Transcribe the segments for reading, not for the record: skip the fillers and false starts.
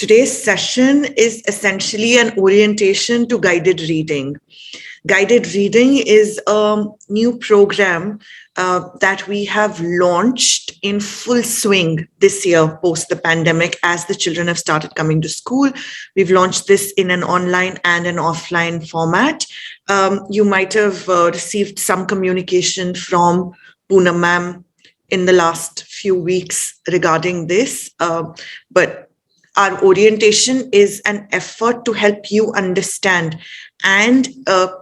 Today's session is essentially an orientation to guided reading. Guided reading is a new program that we have launched in full swing this year post the pandemic as the children have started coming to school. We've launched this in an online and an offline format. You might have received some communication from Poonam ma'am in the last few weeks regarding this, but our orientation is an effort to help you understand and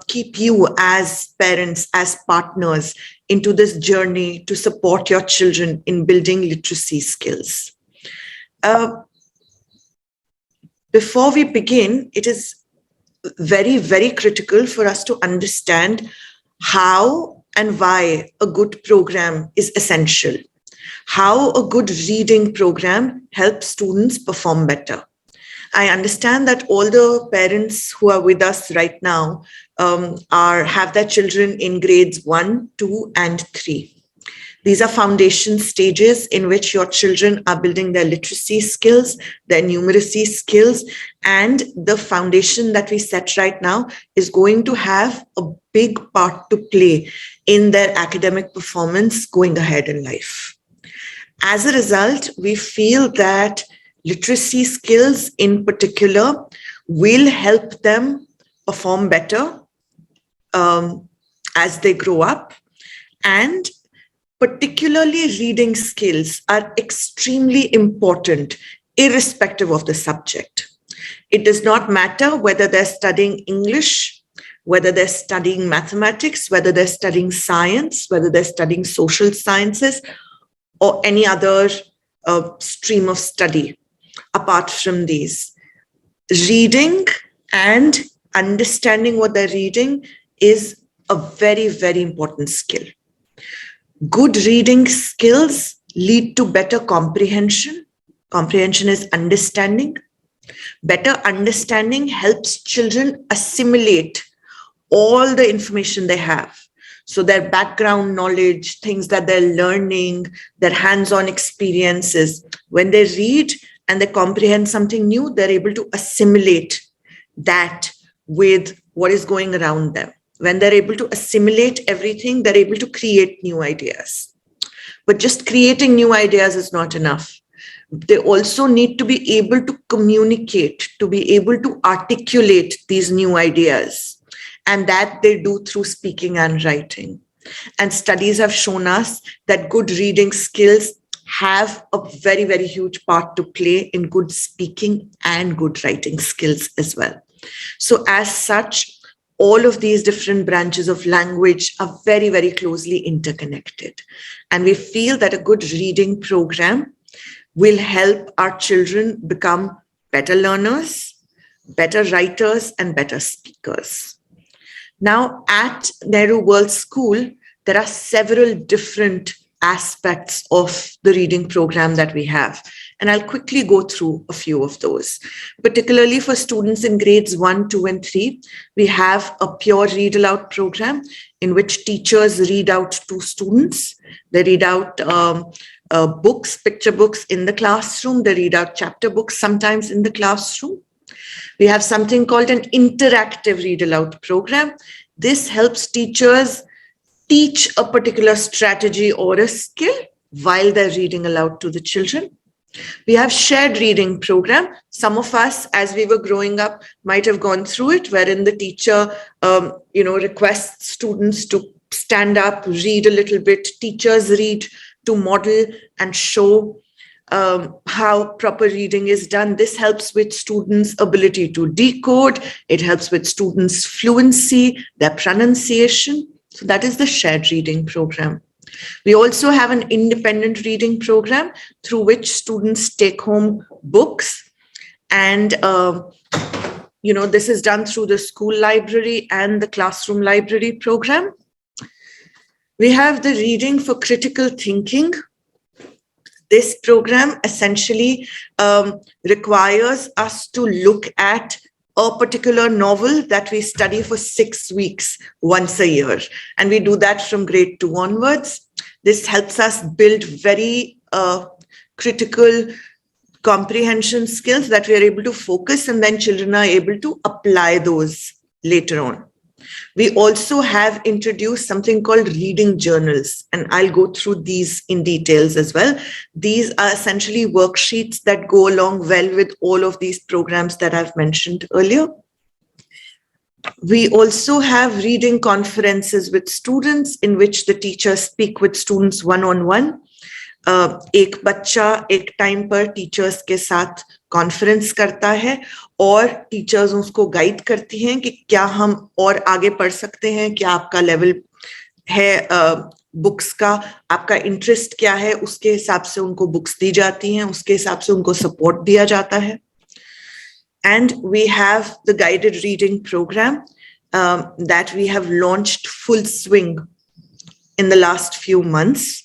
keep you as parents, as partners into this journey to support your children in building literacy skills. Before we begin, it is very, very critical for us to understand how and why a good program is essential. How a good reading program helps students perform better. I understand that all the parents who are with us right now have their children in grades 1, 2, and 3. These are foundation stages in which your children are building their literacy skills, their numeracy skills, and the foundation that we set right now is going to have a big part to play in their academic performance going ahead in life. As a result, we feel that literacy skills in particular will help them perform better as they grow up, and particularly reading skills are extremely important irrespective of the subject. It does not matter whether they're studying English, whether they're studying mathematics, whether they're studying science, whether they're studying social sciences, or any other stream of study apart from these. Reading and understanding what they're reading is a very, very important skill. Good reading skills lead to better comprehension. Comprehension is understanding. Better understanding helps children assimilate all the information they have. So their background knowledge, things that they're learning, their hands-on experiences, when they read and they comprehend something new, they're able to assimilate that with what is going around them. When they're able to assimilate everything, they're able to create new ideas. But just creating new ideas is not enough. They also need to be able to communicate, to be able to articulate these new ideas. And that they do through speaking and writing. And studies have shown us that good reading skills have a very, very huge part to play in good speaking and good writing skills as well. So as such, all of these different branches of language are very, very closely interconnected. And we feel that a good reading program will help our children become better learners, better writers, and better speakers. Now, at Nehru World School, there are several different aspects of the reading program that we have. And I'll quickly go through a few of those. Particularly for students in grades 1, 2, and 3, we have a pure read aloud program in which teachers read out to students. They read out books, picture books in the classroom. They read out chapter books sometimes in the classroom. We have something called an interactive read aloud program. This helps teachers teach a particular strategy or a skill while they're reading aloud to the children. We have shared reading program. Some of us, as we were growing up, might have gone through it, wherein the teacher, requests students to stand up, read a little bit. Teachers read to model and show how proper reading is done. This helps with students' ability to decode. It helps with students' fluency, their pronunciation. So that is the shared reading program. We also have an independent reading program through which students take home books. And, this is done through the school library and the classroom library program. We have the reading for critical thinking. This program essentially requires us to look at a particular novel that we study for 6 weeks once a year. And we do that from grade 2 onwards. This helps us build very critical comprehension skills that we are able to focus, and then children are able to apply those later on. We also have introduced something called reading journals, and I'll go through these in details as well. These are essentially worksheets that go along well with all of these programs that I've mentioned earlier. We also have reading conferences with students in which the teachers speak with students one-on-one. एक बच्चा एक time पर teachers के साथ conference करता है और teachers उसको गाइड करती हैं कि क्या हम और आगे पढ़ सकते हैं, क्या आपका लेवल है बुक्स का, आपका इंटरेस्ट क्या है, उसके हिसाब से उनको बुक्स दी जाती हैं, उसके हिसाब से उनको सपोर्ट दिया जाता है. And we have the guided reading program that we have launched full swing in the last few months.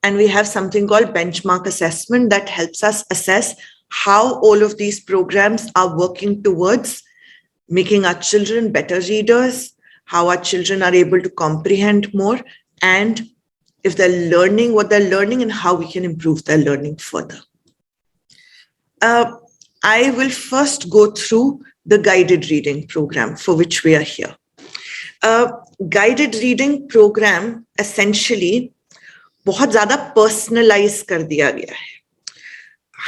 And we have something called benchmark assessment that helps us assess how all of these programs are working towards making our children better readers, how our children are able to comprehend more, and if they're learning what they're learning and how we can improve their learning further. I will first go through the guided reading program for which we are here. Guided reading program essentially बहुत ज़्यादा personalise कर दिया गया है.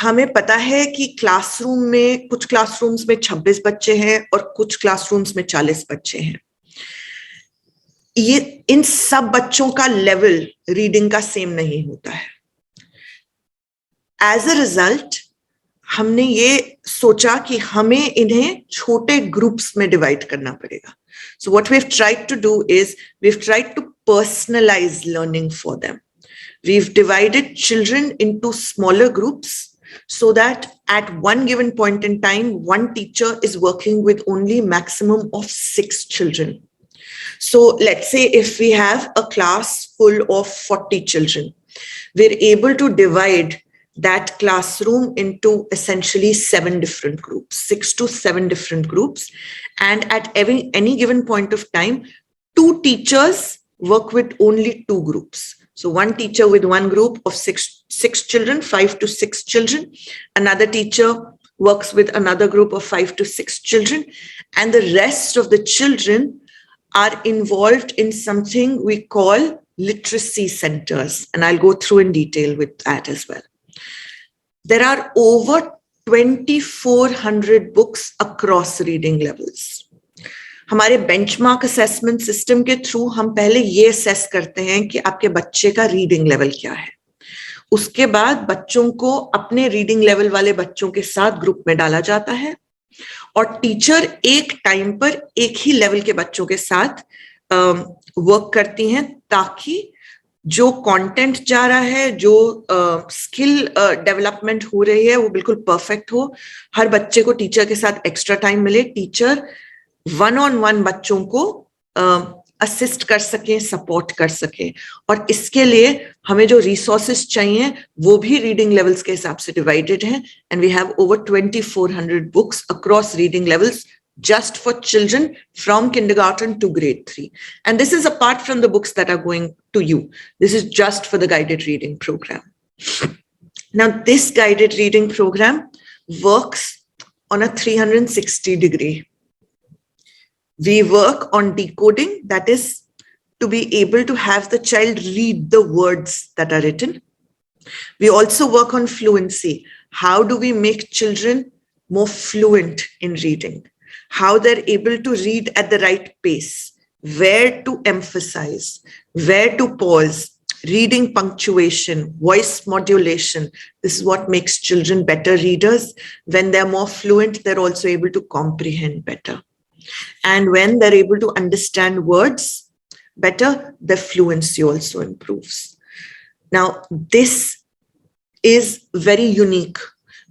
हमें पता है कि क्लासरूम में कुछ क्लासरूम्स में 26 बच्चे हैं और कुछ क्लासरूम्स में 40 बच्चे हैं. ये इन सब बच्चों का लेवल रीडिंग का सेम नहीं होता है. एज अ रिजल्ट हमने ये सोचा कि हमें इन्हें छोटे ग्रुप्स में डिवाइड करना पड़ेगा. So what we've tried to do is we've tried to personalize learning for them. We've divided children into smaller groups so that at one given point in time, one teacher is working with only maximum of 6 children. So let's say if we have a class full of 40 children, we're able to divide that classroom into essentially 7 different groups, 6 to 7 different groups. And at any given point of time, 2 teachers work with only 2 groups. So one teacher with one group of six children, 5 to 6 children. Another teacher works with another group of 5 to 6 children. And the rest of the children are involved in something we call literacy centers. And I'll go through in detail with that as well. There are over 2,400 books across reading levels. हमारे benchmark assessment system के through हम पहले ये assess करते हैं कि आपके बच्चे का रीडिंग लेवल क्या है. उसके बाद बच्चों को अपने रीडिंग लेवल वाले बच्चों के साथ ग्रुप में डाला जाता है और टीचर एक टाइम पर एक ही लेवल के बच्चों के साथ वर्क करती हैं ताकि जो कंटेंट जा रहा है, जो स्किल डेवलपमेंट हो रही है वो बिल्कुल परफेक्ट हो. हर बच्चे को टीचर के साथ एक्स्ट्रा टाइम मिले, टीचर 1-on-1 बच्चों को असिस्ट कर सकें, सपोर्ट कर सकें. और इसके लिए हमें जो रिसोर्सेस चाहिए वो भी रीडिंग लेवल्स के हिसाब से डिवाइडेड हैं. And we have over 2,400 books across reading levels just for children from kindergarten to grade 3. And this is apart from the books that are going to you. This is just for the guided reading program. Now, this guided reading program works on a 360 degree. We work on decoding, that is to be able to have the child read the words that are written. We also work on fluency. How do we make children more fluent in reading? How they're able to read at the right pace, where to emphasize, where to pause, reading punctuation, voice modulation. This is what makes children better readers. When they're more fluent, they're also able to comprehend better. And when they're able to understand words better, their fluency also improves. Now, this is very unique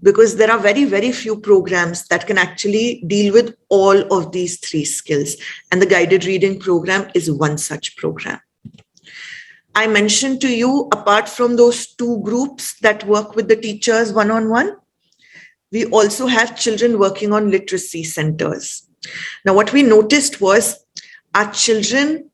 because there are very, very few programs that can actually deal with all of these 3 skills. And the guided reading program is one such program. I mentioned to you, apart from those 2 groups that work with the teachers one-on-one, we also have children working on literacy centers. Now, what we noticed was our children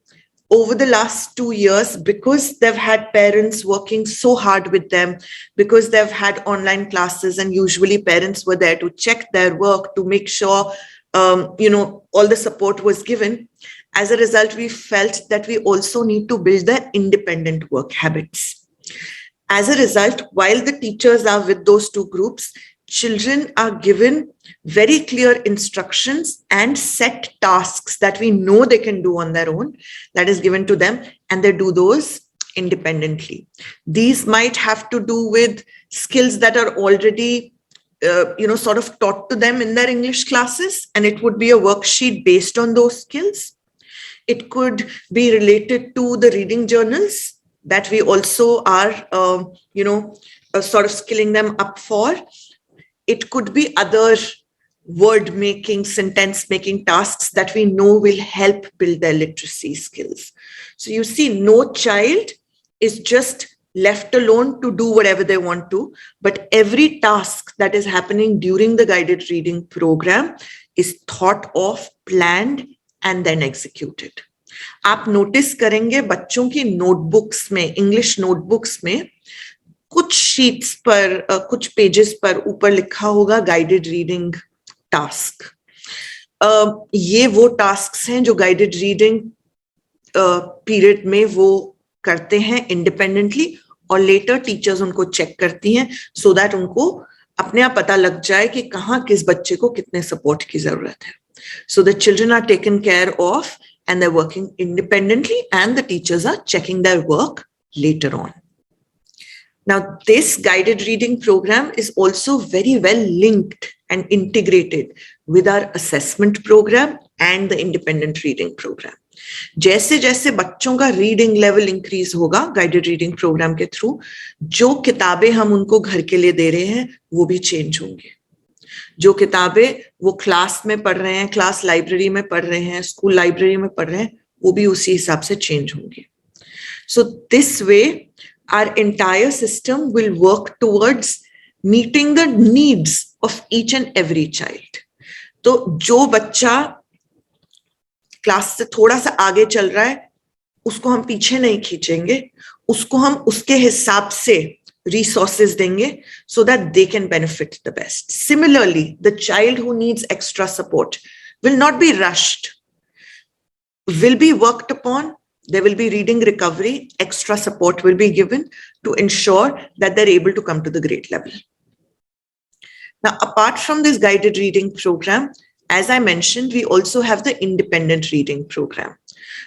over the last 2 years, because they've had parents working so hard with them, because they've had online classes, and usually parents were there to check their work, to make sure, all the support was given. As a result, we felt that we also need to build the independent work habits. As a result, while the teachers are with those two groups, children are given very clear instructions and set tasks that we know they can do on their own, that is given to them, and they do those independently. These might have to do with skills that are already sort of taught to them in their English classes, and it would be a worksheet based on those skills. It could be related to the reading journals that we also are sort of skilling them up for. It could be other word making, sentence making tasks that we know will help build their literacy skills. So you see, no child is just left alone to do whatever they want to, but every task that is happening during the guided reading program is thought of, planned, and then executed. आप notice करेंगे बच्चों की notebooks में, English notebooks में कुछ sheets पर, कुछ pages पर ऊपर लिखा होगा गाइडेड रीडिंग टास्क. ये वो टास्क्स हैं जो गाइडेड रीडिंग पीरियड में वो करते हैं इंडिपेंडेंटली, और लेटर टीचर्स उनको चेक करती हैं सो दैट उनको अपने आप पता लग जाए कि कहाँ किस बच्चे को कितने सपोर्ट की जरूरत है. So the children are taken care of and they're working independently, and the teachers are checking their work later on. Now, this guided reading program is also very well linked and integrated with our assessment program and the independent reading program. जैसे जैसे बच्चों का reading level increase होगा guided reading programme के through, जो किताबें हम उनको घर के लिए दे रहे हैं वो भी चेंज होंगे. जो किताबें वो क्लास में पढ़ रहे हैं, क्लास लाइब्रेरी में पढ़ रहे हैं, स्कूल लाइब्रेरी में पढ़ रहे हैं, वो भी उसी हिसाब से चेंज होंगे. So this way our entire system will work towards meeting the needs of each and every child. तो जो बच्चा क्लास से थोड़ा सा आगे चल रहा है उसको हम पीछे नहीं खींचेंगे, उसको हम उसके हिसाब से resources देंगे so that they can benefit the best. Similarly, the child who needs extra support will not be rushed, will be worked upon. There will be reading recovery, extra support will be given to ensure that they're able to come to the grade level. Now, apart from this guided reading program, as I mentioned, we also have the independent reading program.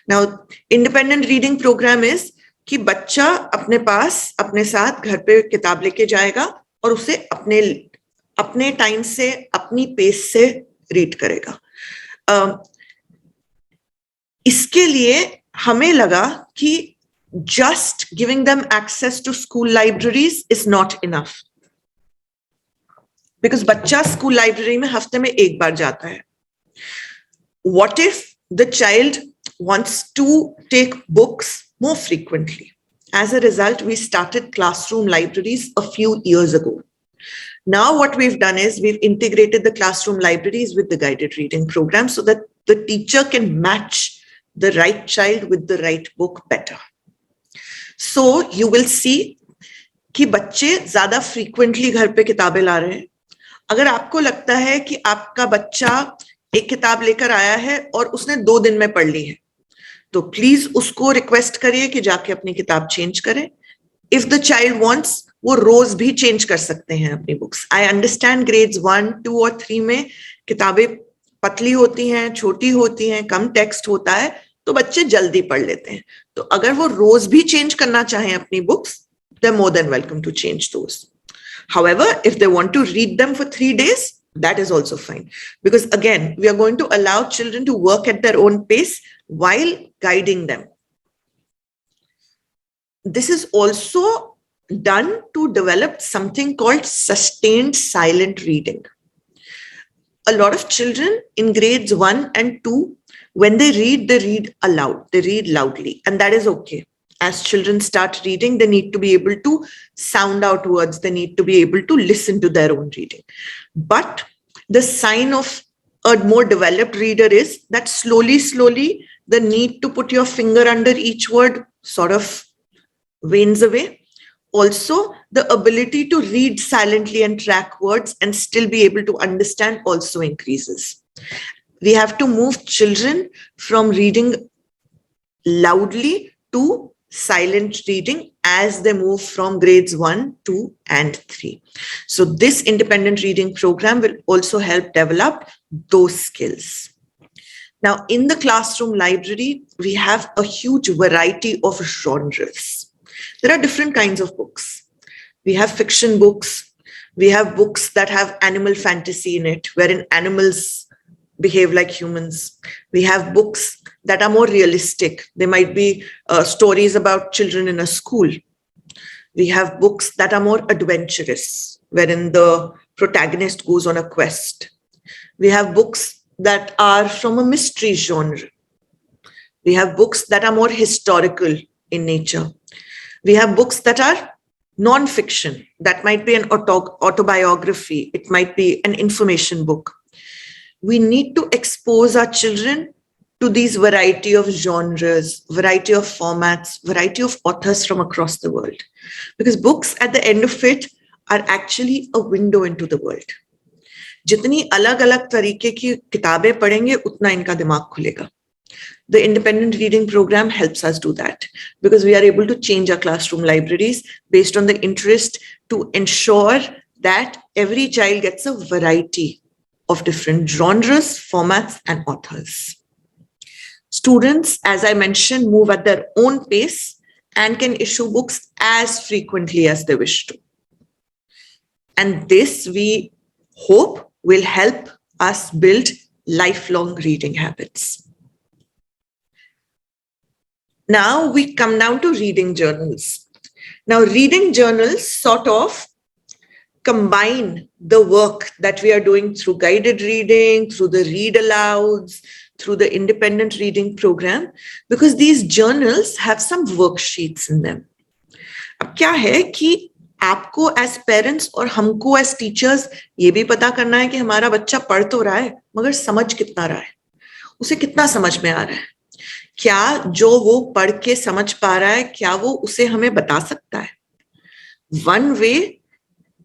Now, independent reading program is कि बच्चा अपने पास, अपने साथ घर पे किताब लेके जाएगा और उसे अपने टाइम से, अपनी पेस से रीड करेगा. इसके लिए हमें लगा कि just giving them access to school libraries is not enough. Because बच्चा स्कूल लाइब्रेरी में हफ्ते में एक बार जाता है. What if the child wants to take books more frequently? As a result, we started classroom libraries a few years ago. Now what we've done is we've integrated the classroom libraries with the guided reading program so that the teacher can match the right child with the right book better. So you will see कि बच्चे ज़्यादा frequently घर पे किताबें ला रहे हैं. अगर आपको लगता है कि आपका बच्चा एक किताब लेकर आया है और उसने 2 दिन में पढ़ ली है, तो प्लीज उसको रिक्वेस्ट करिए कि जाके अपनी किताब चेंज करें. इफ द चाइल्ड वांट्स, वो रोज भी चेंज कर सकते हैं अपनी बुक्स. आई अंडरस्टैंड ग्रेड्स 1, 2 और 3 में किताबें पतली होती हैं, छोटी होती हैं, कम टेक्स्ट होता है, तो बच्चे जल्दी पढ़ लेते हैं. तो अगर वो रोज भी चेंज करना चाहें अपनी books, they are more than welcome to change those. However, if they want to read them for 3 days, that is also fine. Because again, we are going to allow children to work at their own pace while guiding them. This is also done to develop something called sustained silent reading. A lot of children in grades 1 and 2, when they read aloud, they read loudly, and that is okay. As children start reading, they need to be able to sound out words. They need to be able to listen to their own reading. But the sign of a more developed reader is that slowly the need to put your finger under each word sort of wanes away. Also, the ability to read silently and track words and still be able to understand also increases. We have to move children from reading loudly to silent reading as they move from grades 1, 2, and 3. So this independent reading program will also help develop those skills. Now, in the classroom library, we have a huge variety of genres. There are different kinds of books. We have fiction books. We have books that have animal fantasy in it, wherein animals behave like humans. We have books that are more realistic. They might be stories about children in a school. We have books that are more adventurous, wherein the protagonist goes on a quest. We have books that are from a mystery genre. We have books that are more historical in nature. We have books that are non-fiction. That might be an autobiography. It might be an information book. We need to expose our children to these variety of genres, variety of formats, variety of authors from across the world. Because books at the end of it are actually a window into the world. जितनी अलग-अलग तरीके की किताबें पढ़ेंगे उतना इनका दिमाग खुलेगा. The independent reading program helps us do that because we are able to change our classroom libraries based on the interest to ensure that every child gets a variety of different genres, formats, and authors. Students, as I mentioned, move at their own pace and can issue books as frequently as they wish to. And this, we hope, will help us build lifelong reading habits. Now we come down to reading journals. Now, reading journals sort of combine the work that we are doing through guided reading, through the read alouds, through the independent reading program, because these journals have some worksheets in them. अब क्या है कि आपको as parents और हमको as teachers ये भी पता करना है कि हमारा बच्चा पढ़ तो रहा है मगर समझ कितना रहा है, उसे कितना समझ में आ रहा है, क्या जो वो पढ़ के समझ पा रहा है क्या वो उसे हमें बता सकता है. One way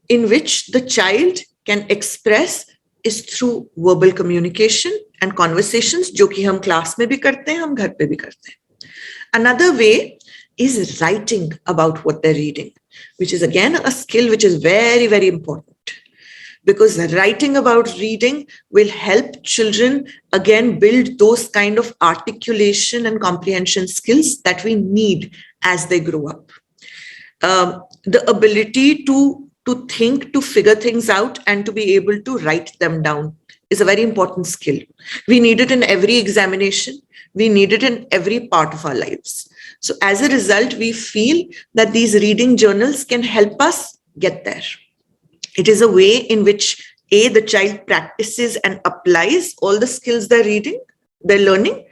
in which the child can express is through verbal communication and conversations, जो कि हम क्लास में भी करते हैं, हम घर पे भी करते हैं. Another way is writing about what they're reading, which is again a skill which is very, very important. Because writing about reading will help children again build those kind of articulation and comprehension skills that we need as they grow up. The ability to think, to figure things out, and to be able to write them down is a very important skill. We need it in every examination. We need it in every part of our lives. So as a result, we feel that these reading journals can help us get there. It is a way in which the child practices and applies all the skills they're learning.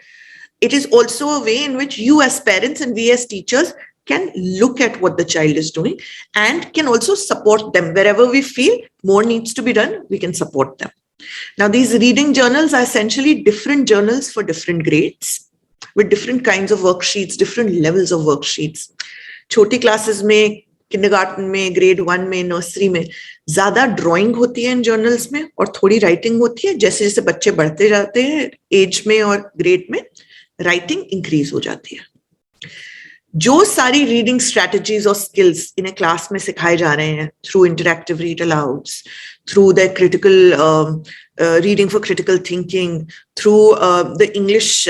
It is also a way in which you as parents and we as teachers can look at what the child is doing and can also support them. Wherever we feel more needs to be done, we can support them. Now, these reading journals are essentially different journals for different grades with different kinds of worksheets, different levels of worksheets. छोटी classes में, kindergarten में, grade 1 में, nursery में ज़्यादा drawing होती है इन journals में और थोड़ी writing होती है. जैसे जैसे बच्चे बढ़ते जाते हैं age में और grade में, writing increase हो जाती है. जो सारी रीडिंग स्ट्रैटेजीज और स्किल्स इन्हें क्लास में सिखाए जा रहे हैं through interactive read alouds, through the critical reading for critical thinking, through the English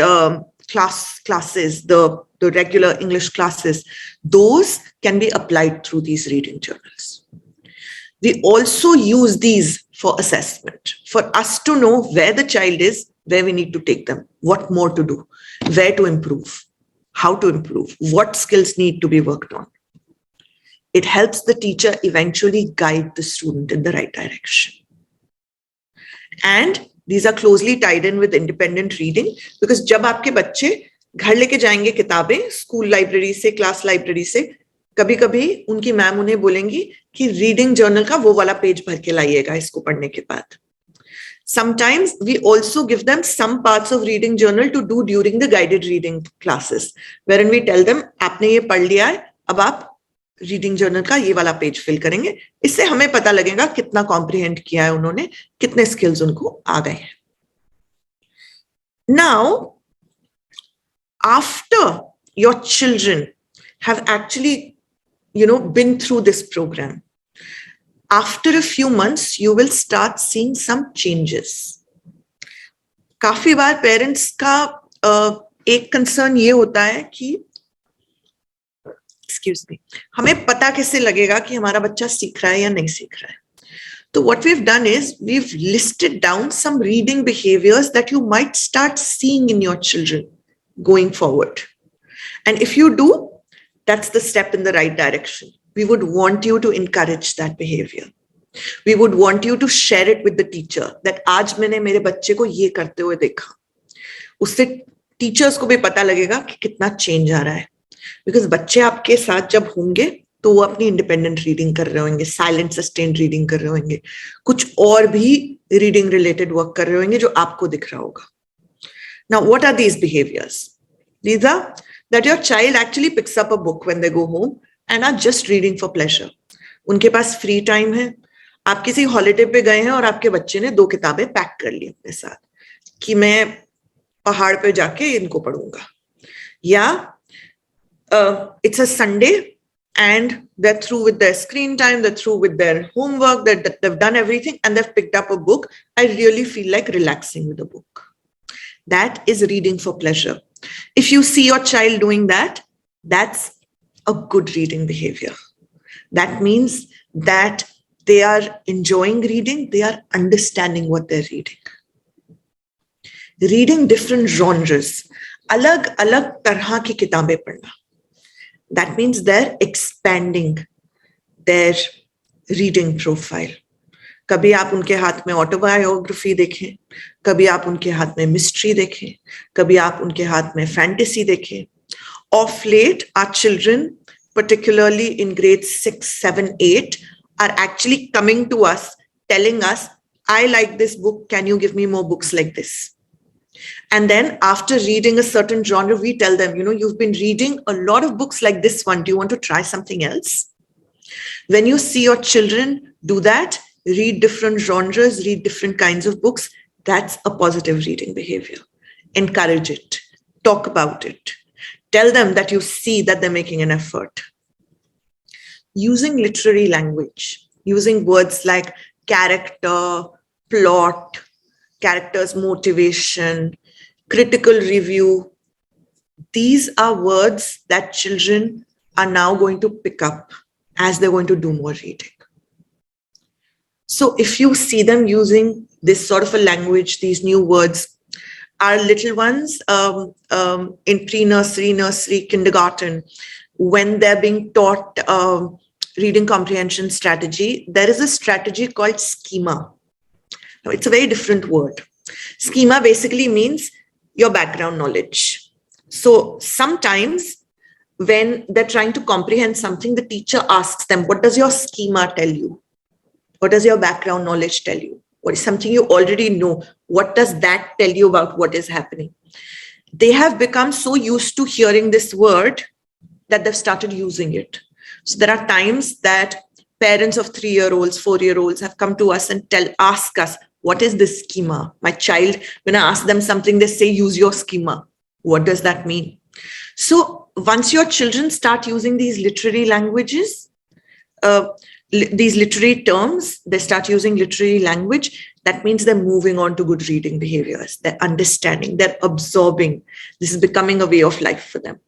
classes, the regular English classes, those can be applied through these reading journals. We also use these for assessment, for us to know where the child is, where we need to take them, what more to do, where to improve, how to improve, what skills need to be worked on. It helps the teacher eventually guide the student in the right direction. And these are closely tied in with independent reading because जब आपके बच्चे घर लेके जाएंगे किताबें school library से, class library से, कभी कभी उनकी मैम उन्हें बोलेंगी कि रीडिंग जर्नल का वो वाला पेज भर के लाइएगा इसको पढ़ने के बाद. Sometimes we also give them some parts of reading journal to do during the guided reading classes, wherein we tell them, आपने ये पढ़ लिया है, अब आप रीडिंग जर्नल का ये वाला पेज फिल करेंगे. इससे हमें पता लगेगा कितना कॉम्प्रिहेंड किया है उन्होंने, कितने स्किल्स उनको आ गए हैं. Now, after your children have actually, been through this program, after a few months, you will start seeing some changes. काफी बार पेरेंट्स का एक कंसर्न ये होता है कि एक्सक्यूज मी, हमें पता कैसे लगेगा कि हमारा बच्चा सीख रहा है या नहीं सीख रहा है. So what we've done is we've listed down some reading behaviors that you might start seeing in your children going forward. And if you do, that's the step in the right direction. We would want you to encourage that behavior. We would want you to share it with the teacher that आज मैंने मेरे बच्चे को ये करते हुए देखा. उससे टीचर्स को भी पता लगेगा कि कितना चेंज आ रहा है. Because बच्चे आपके साथ जब होंगे तो वो अपनी इंडिपेंडेंट रीडिंग कर रहे होंगे, साइलेंट सस्टेन्ड रीडिंग कर रहे होंगे, कुछ और भी रीडिंग रिलेटेड वर्क कर रहे होंगे जो आपको दिख रहा होगा. Now, what are these behaviors? These are that your child actually picks up a book when they go home and are just reading for pleasure. उनके पास फ्री टाइम है, आप किसी हॉलिडे पे गए हैं और आपके बच्चे ने 2 किताबें पैक कर ली अपने साथ कि मैं पहाड़ पे जाके इनको पढ़ूंगा, या it's a Sunday and they're through with their screen time, they're through with their homework, they've done everything and they've picked up a book. I really feel like relaxing with a book. That is reading for pleasure. If you see your child doing that, that's a good reading behavior. That means that they are enjoying reading, they are understanding what they're reading. Reading different genres, अलग-अलग तरह की किताबें पढ़ना. That means they're expanding their reading profile. कभी आप उनके हाथ में ऑटोबायोग्राफी देखें, कभी आप उनके हाथ में मिस्ट्री देखें, कभी आप उनके हाथ में फैंटेसी देखें. Of late, our children, particularly in grades 6, 7, 8, are actually coming to us, telling us, I like this book, can you give me more books like this? And then after reading a certain genre, we tell them, you've been reading a lot of books like this one. Do you want to try something else? When you see your children do that, read different genres, read different kinds of books, that's a positive reading behavior. Encourage it. Talk about it. Tell them that you see that they're making an effort. Using literary language, using words like character, plot, character's motivation, critical review. These are words that children are now going to pick up as they're going to do more reading. So if you see them using this sort of a language, these new words, our little ones in pre-nursery, nursery, kindergarten, when they're being taught reading comprehension strategy, there is a strategy called schema. Now, it's a very different word. Schema basically means your background knowledge. So sometimes when they're trying to comprehend something, the teacher asks them, what does your schema tell you? What does your background knowledge tell you? What is something you already know? What does that tell you about what is happening? They have become so used to hearing this word that they've started using it. So there are times that parents of 3-year-olds, 4-year-olds have come to us and ask us, what is this schema? My child, when I ask them something, they say, use your schema. What does that mean? So once your children start using these literary languages, these literary terms, they start using literary language, that means they're moving on to good reading behaviors. They're understanding, they're absorbing. This is becoming a way of life for them.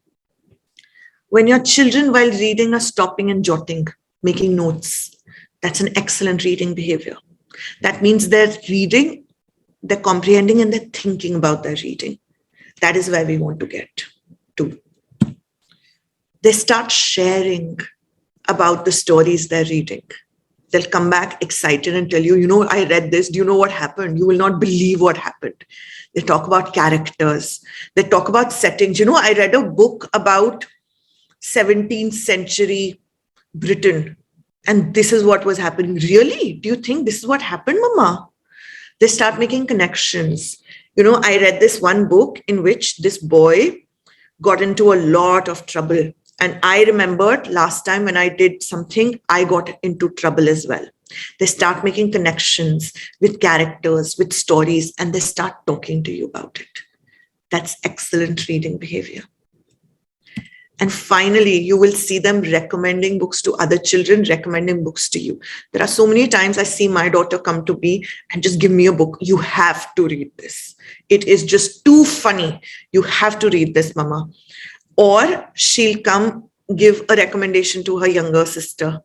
When your children, while reading, are stopping and jotting, making notes, that's an excellent reading behavior. That means they're reading, they're comprehending, and they're thinking about their reading. That is where we want to get to. They start sharing about the stories they're reading. They'll come back excited and tell you, I read this. Do you know what happened? You will not believe what happened. They talk about characters. They talk about settings. I read a book about 17th century Britain. And this is what was happening. Really? Do you think this is what happened, Mama? They start making connections. I read this one book in which this boy got into a lot of trouble. And I remembered last time when I did something, I got into trouble as well. They start making connections with characters, with stories, and they start talking to you about it. That's excellent reading behavior. And finally, you will see them recommending books to other children, recommending books to you. There are so many times I see my daughter come to me and just give me a book. You have to read this. It is just too funny. You have to read this, Mama. Or she'll come give a recommendation to her younger sister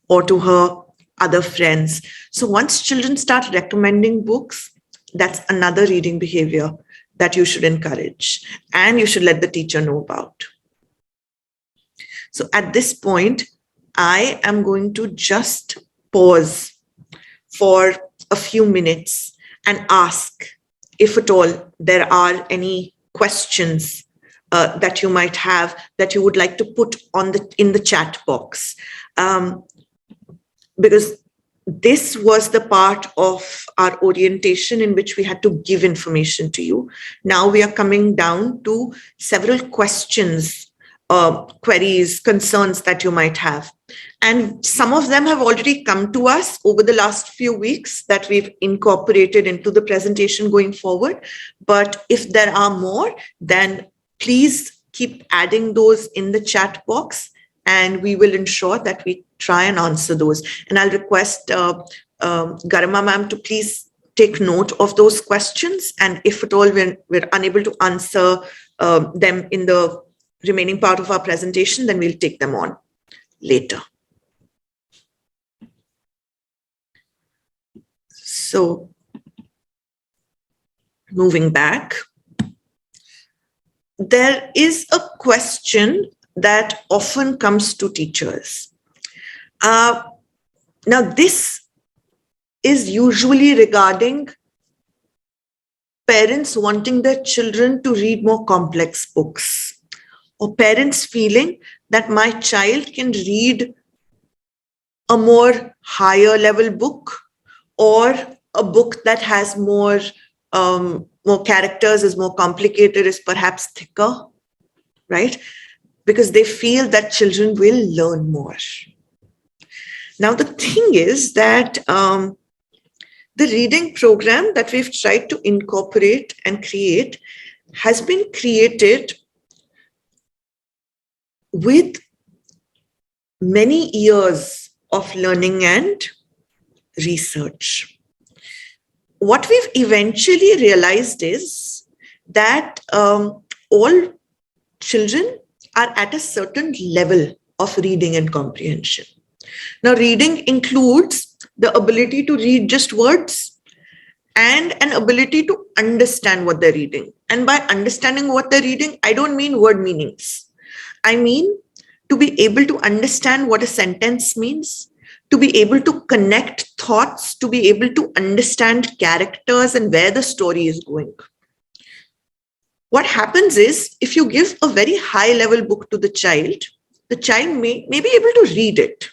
or to her other friends. So once children start recommending books, that's another reading behavior that you should encourage and you should let the teacher know about. So at this point, I am going to just pause for a few minutes and ask if at all there are any questions that you might have that you would like to put in the chat box. Because this was the part of our orientation in which we had to give information to you. Now we are coming down to several questions, queries, concerns that you might have. And some of them have already come to us over the last few weeks that we've incorporated into the presentation going forward. But if there are more, then please keep adding those in the chat box and we will ensure that we try and answer those. And I'll request Garima ma'am to please take note of those questions. And if at all we're unable to answer them in the remaining part of our presentation, then we'll take them on later. So moving back, there is a question that often comes to teachers. Now, this is usually regarding parents wanting their children to read more complex books, or parents feeling that my child can read a more higher level book or a book that has more characters, is more complicated, is perhaps thicker, right? Because they feel that children will learn more. Now, the thing is that the reading program that we've tried to incorporate and create has been created with many years of learning and research. What we've eventually realized is that all children are at a certain level of reading and comprehension. Now, reading includes the ability to read just words and an ability to understand what they're reading. And by understanding what they're reading, I don't mean word meanings. I mean to be able to understand what a sentence means, to be able to connect thoughts, to be able to understand characters and where the story is going. What happens is, if you give a very high level book to the child may be able to read it,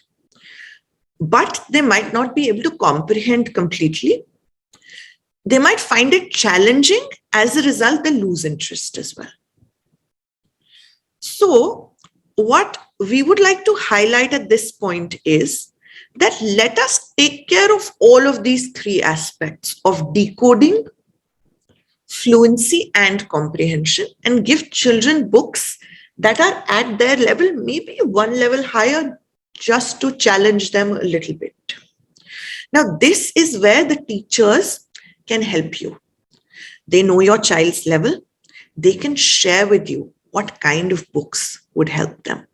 but they might not be able to comprehend completely. They might find it challenging. As a result, they lose interest as well. So what we would like to highlight at this point is that let us take care of all of these three aspects of decoding, fluency, and comprehension, and give children books that are at their level, maybe one level higher, just to challenge them a little bit. Now, this is where the teachers can help you. They know your child's level. They can share with you what kind of books would help them.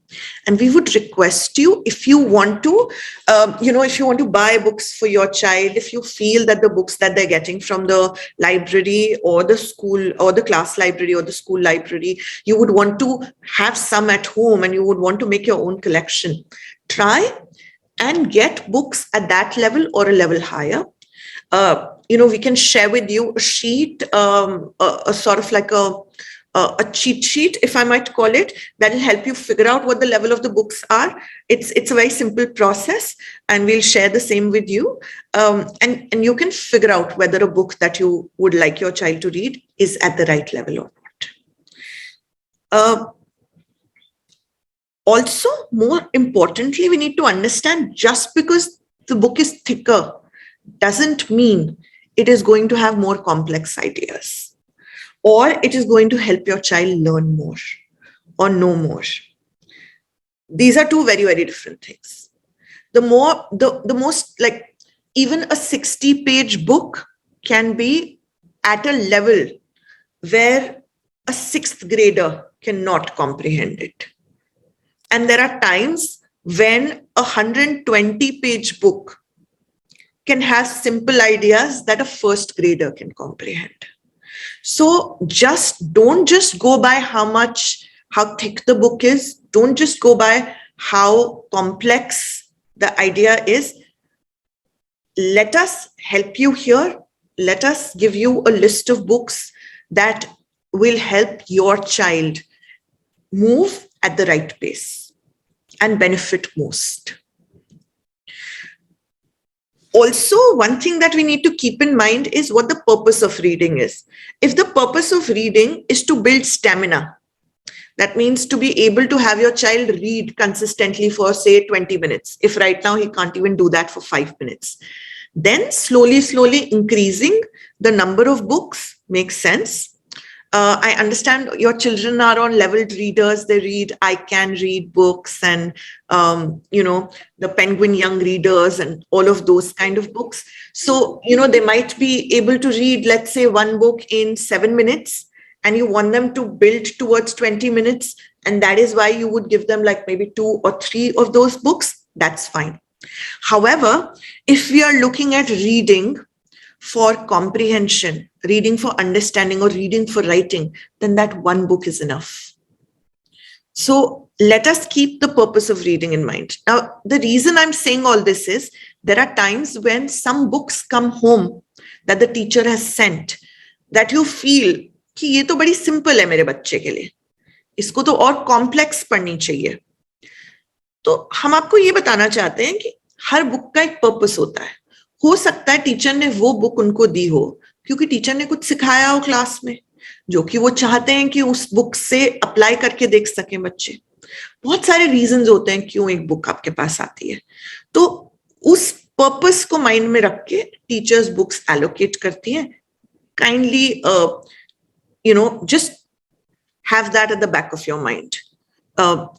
And we would request you, if you want to, if you want to buy books for your child, if you feel that the books that they're getting from the library or the school or the class library or the school library, you would want to have some at home and you would want to make your own collection, try and get books at that level or a level higher. We can share with you a sheet, a sort of like a a cheat sheet, if I might call it, that will help you figure out what the level of the books are. It's a very simple process, and we'll share the same with you. And you can figure out whether a book that you would like your child to read is at the right level or not. Also, more importantly, we need to understand just because the book is thicker doesn't mean it is going to have more complex ideas, or it is going to help your child learn more or know more. These are two very, very different things. The most, like, even a 60-page book can be at a level where a 6th grader cannot comprehend it. And there are times when a 120-page book can have simple ideas that a 1st grader can comprehend. So don't just go by how thick the book is. Don't just go by how complex the idea is. Let us help you here. Let us give you a list of books that will help your child move at the right pace and benefit most. Also, one thing that we need to keep in mind is what the purpose of reading is. If the purpose of reading is to build stamina, that means to be able to have your child read consistently for, say, 20 minutes. If right now he can't even do that for 5 minutes, then slowly increasing the number of books makes sense. I understand your children are on leveled readers. They read I Can Read books and, the Penguin Young Readers and all of those kind of books. So, they might be able to read, let's say, one book in 7 minutes, and you want them to build towards 20 minutes. And that is why you would give them like maybe 2 or 3 of those books. That's fine. However, if we are looking at reading for comprehension, reading for understanding, or reading for writing, then that one book is enough. So let us keep the purpose of reading in mind. Now, the reason I'm saying all this is there are times when some books come home that the teacher has sent that you feel कि ये तो बड़ी simple है मेरे बच्चे के लिए, इसको तो और complex पढ़नी चाहिए. तो हम आपको ये बताना चाहते हैं कि हर बुक का एक पर्पस होता है. हो सकता है टीचर ने वो बुक उनको दी हो क्योंकि टीचर ने कुछ सिखाया हो क्लास में जो कि वो चाहते हैं कि उस बुक से अप्लाई करके देख सकें बच्चे. बहुत सारे रीजंस होते हैं क्यों एक बुक आपके पास आती है. तो उस पर्पस को माइंड में रख के टीचर्स बुक्स एलोकेट करती हैं. Kindly just have that at the back of your mind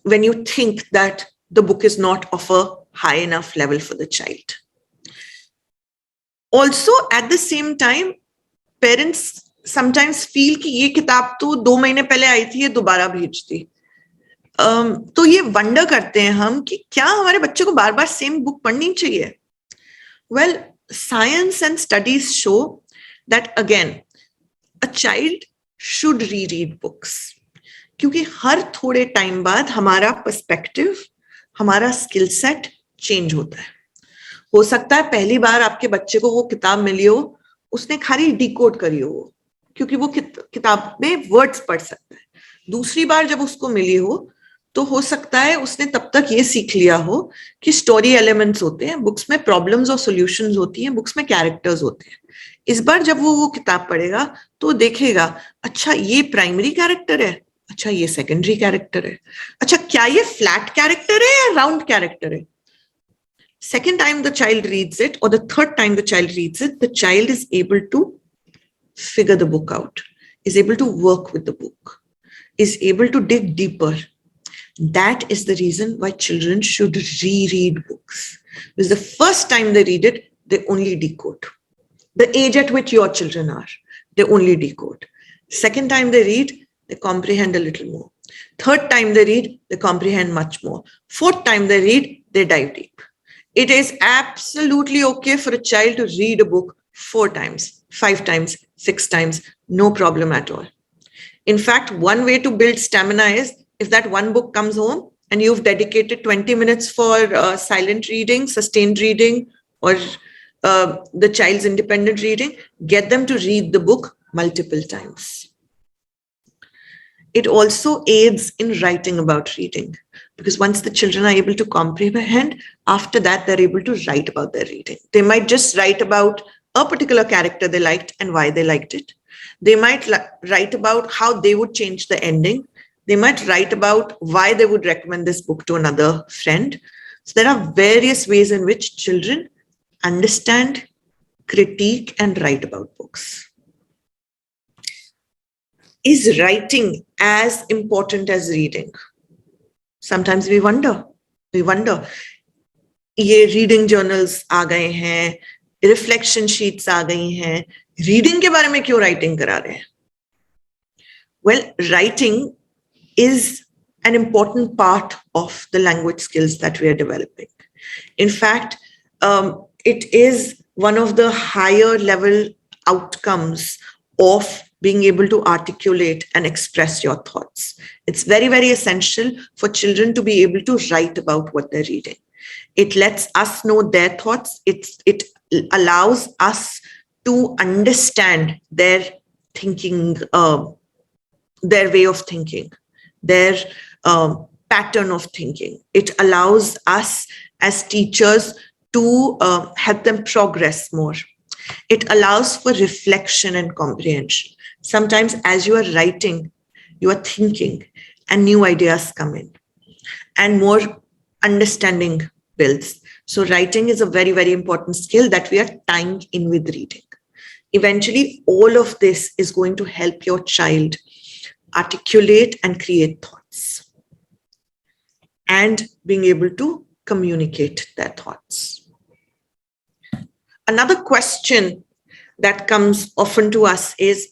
when you think that the book is not of a high enough level for the child. Also, at the same time, parents sometimes feel कि ये किताब तो 2 महीने पहले आई थी, ये दोबारा भेज दी. तो ये वंडर करते हैं हम कि क्या हमारे बच्चे को बार बार सेम बुक पढ़नी चाहिए. Well, science and studies show that again, a child should reread books. क्योंकि हर थोड़े टाइम बाद हमारा पर्सपेक्टिव, हमारा स्किल सेट चेंज होता है. हो सकता है पहली बार आपके बच्चे को वो किताब मिली हो, उसने खाली डिकोड करी हो क्योंकि वो किताब में वर्ड्स पढ़ सकता है. दूसरी बार जब उसको मिली हो तो हो सकता है उसने तब तक ये सीख लिया हो कि स्टोरी एलिमेंट्स होते हैं, बुक्स में प्रॉब्लम्स और सॉल्यूशंस होती हैं, बुक्स में कैरेक्टर्स होते हैं. इस बार जब वो किताब पढ़ेगा तो देखेगा, अच्छा ये प्राइमरी कैरेक्टर है, अच्छा ये सेकेंडरी कैरेक्टर है, अच्छा क्या ये फ्लैट कैरेक्टर है या राउंड कैरेक्टर है. Second time the child reads it, or the third time the child reads it, the child is able to figure the book out, is able to work with the book, is able to dig deeper. That is the reason why children should reread books. Because the first time they read it, they only decode. The age at which your children are, they only decode. Second time they read, they comprehend a little more. Third time they read, they comprehend much more. Fourth time they read, they dive deep. It is absolutely okay for a child to read a book 4 times, 5 times, 6 times, no problem at all. In fact, one way to build stamina is if that one book comes home and you've dedicated 20 minutes for silent reading, sustained reading, or the child's independent reading, get them to read the book multiple times. it also aids in writing about reading, because once the children are able to comprehend, after that, they're able to write about their reading. They might just write about a particular character they liked and why they liked it. They might write about how they would change the ending. They might write about why they would recommend this book to another friend. So there are various ways in which children understand, critique, and write about books. Is writing as important as reading? Sometimes we wonder. ये reading journals आ गए हैं, reflection sheets आ गई हैं, reading के बारे में क्यों writing करा रहे हैं? Well, writing is an important part of the language skills that we are developing. In fact, it is one of the higher level outcomes of being able to articulate and express your thoughts. It's very, very essential for children to be able to write about what they're reading. It lets us know their thoughts. It allows us to understand their thinking, their way of thinking, their pattern of thinking. It allows us as teachers to help them progress more. It allows for reflection and comprehension. Sometimes as you are writing, you are thinking and new ideas come in and more understanding builds. So writing is a very, very important skill that we are tying in with reading. Eventually, all of this is going to help your child articulate and create thoughts and being able to communicate their thoughts. Another question that comes often to us is,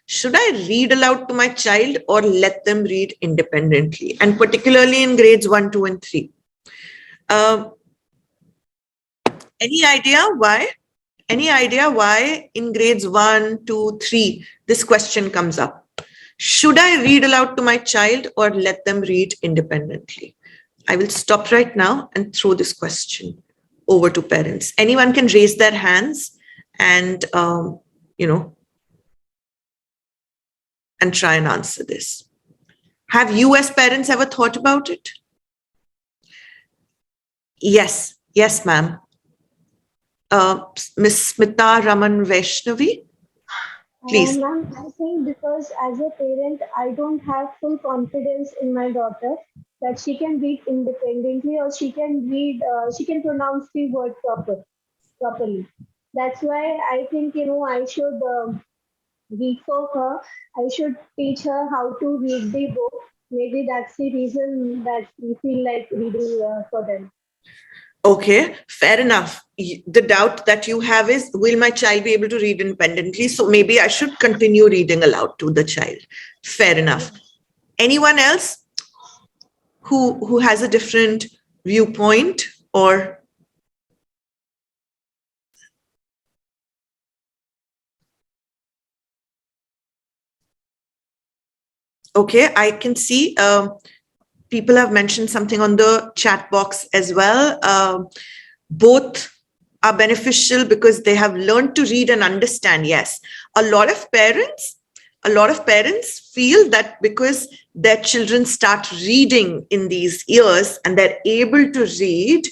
should I read aloud to my child or let them read independently? And particularly in grades 1, 2, and 3. Any idea why? Any idea why in grades 1, 2, 3, this question comes up? Should I read aloud to my child or let them read independently? I will stop right now and throw this question over to parents. Anyone can raise their hands and, and try and answer this. Have you as parents ever thought about it? Yes, ma'am. Ms. Smita Raman Vaishnavi, please. Ma'am, I think because as a parent, I don't have full confidence in my daughter that she can read independently or she can read, she can pronounce the word properly. That's why I think, I should read for her. I should teach her how to read the book. Maybe that's the reason that we feel like reading for them. Okay, fair enough. The doubt that you have is, will my child be able to read independently? So maybe I should continue reading aloud to the child. Fair enough. Anyone else who has a different viewpoint or? Okay, I can see people have mentioned something on the chat box as well. Both are beneficial because they have learned to read and understand. Yes, a lot of parents feel that because their children start reading in these years and they're able to read,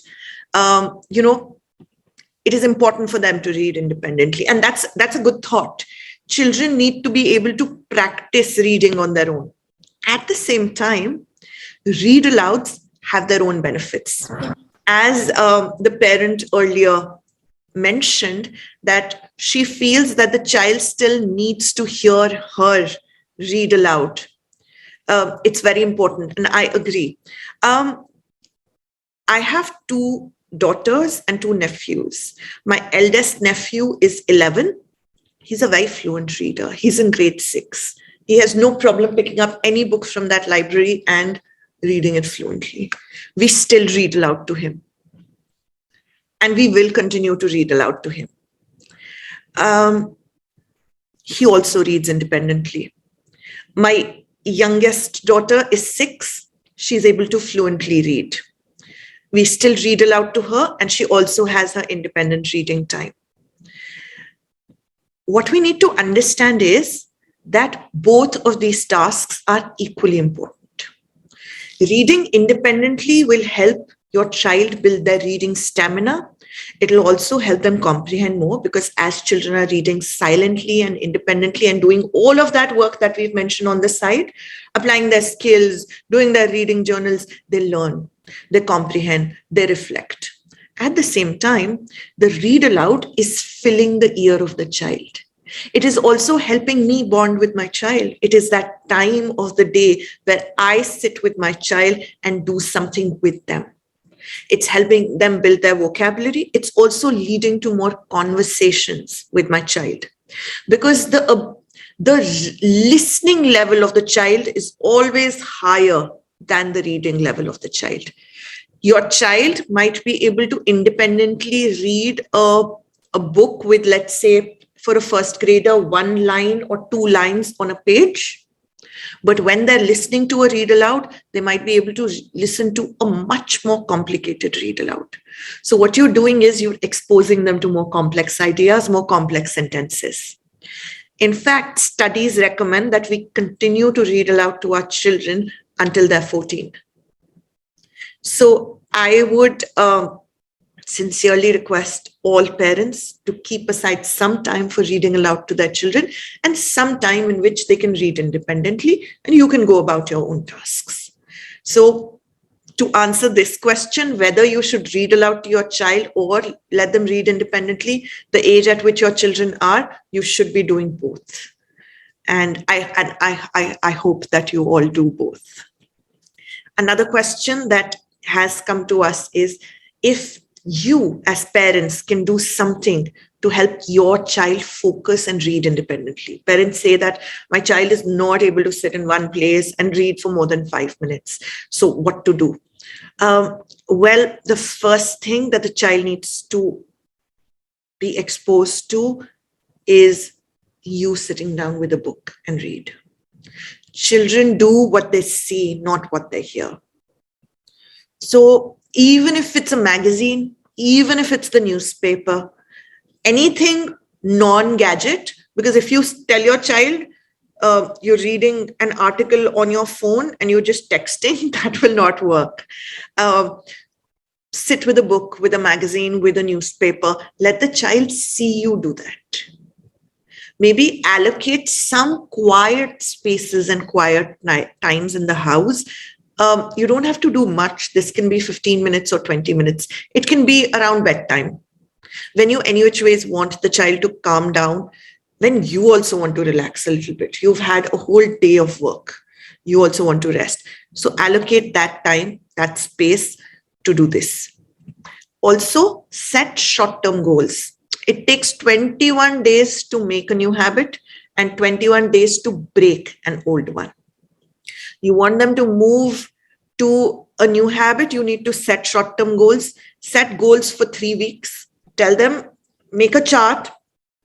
it is important for them to read independently. And that's a good thought. Children need to be able to practice reading on their own. At the same time, read alouds have their own benefits. As the parent earlier mentioned, that she feels that the child still needs to hear her read aloud. It's very important, and I agree. I have 2 daughters and 2 nephews. My eldest nephew is 11. He's a very fluent reader. He's in grade 6. He has no problem picking up any book from that library and reading it fluently. We still read aloud to him. And we will continue to read aloud to him. He also reads independently. My youngest daughter is 6. She's able to fluently read. We still read aloud to her, and she also has her independent reading time. What we need to understand is that both of these tasks are equally important. Reading independently will help your child build their reading stamina. It'll also help them comprehend more, because as children are reading silently and independently and doing all of that work that we've mentioned on the side, applying their skills, doing their reading journals, they learn, they comprehend, they reflect. At the same time, the read aloud is filling the ear of the child. It is also helping me bond with my child. It is that time of the day where I sit with my child and do something with them. It's helping them build their vocabulary. It's also leading to more conversations with my child, because the listening level of the child is always higher than the reading level of the child. Your child might be able to independently read a book with, let's say, for a first grader, 1 line or 2 lines on a page. But when they're listening to a read aloud, they might be able to listen to a much more complicated read aloud. So what you're doing is you're exposing them to more complex ideas, more complex sentences. In fact, studies recommend that we continue to read aloud to our children until they're 14. So I would sincerely request all parents to keep aside some time for reading aloud to their children, and some time in which they can read independently and you can go about your own tasks. So to answer this question, whether you should read aloud to your child or let them read independently, the age at which your children are, you should be doing both. And I hope that you all do both. Another question that has come to us is, if you as parents can do something to help your child focus and read independently. Parents say that my child is not able to sit in one place and read for more than 5 minutes. So what to do? Well, the first thing that the child needs to be exposed to is you sitting down with a book and read. Children do what they see, not what they hear. So even if it's a magazine, even if it's the newspaper, anything non-gadget, because if you tell your child you're reading an article on your phone and you're just texting, that will not work. Sit with a book, with a magazine, with a newspaper. Let the child see you do that. Maybe allocate some quiet spaces and quiet times in the house. You don't have to do much. This can be 15 minutes or 20 minutes. It can be around bedtime. When you any which ways want the child to calm down, when you also want to relax a little bit. You've had a whole day of work. You also want to rest. So allocate that time, that space to do this. Also, set short-term goals. It takes 21 days to make a new habit and 21 days to break an old one. You want them to move to a new habit, you need to set short-term goals. Set goals for 3 weeks. Tell them, make a chart,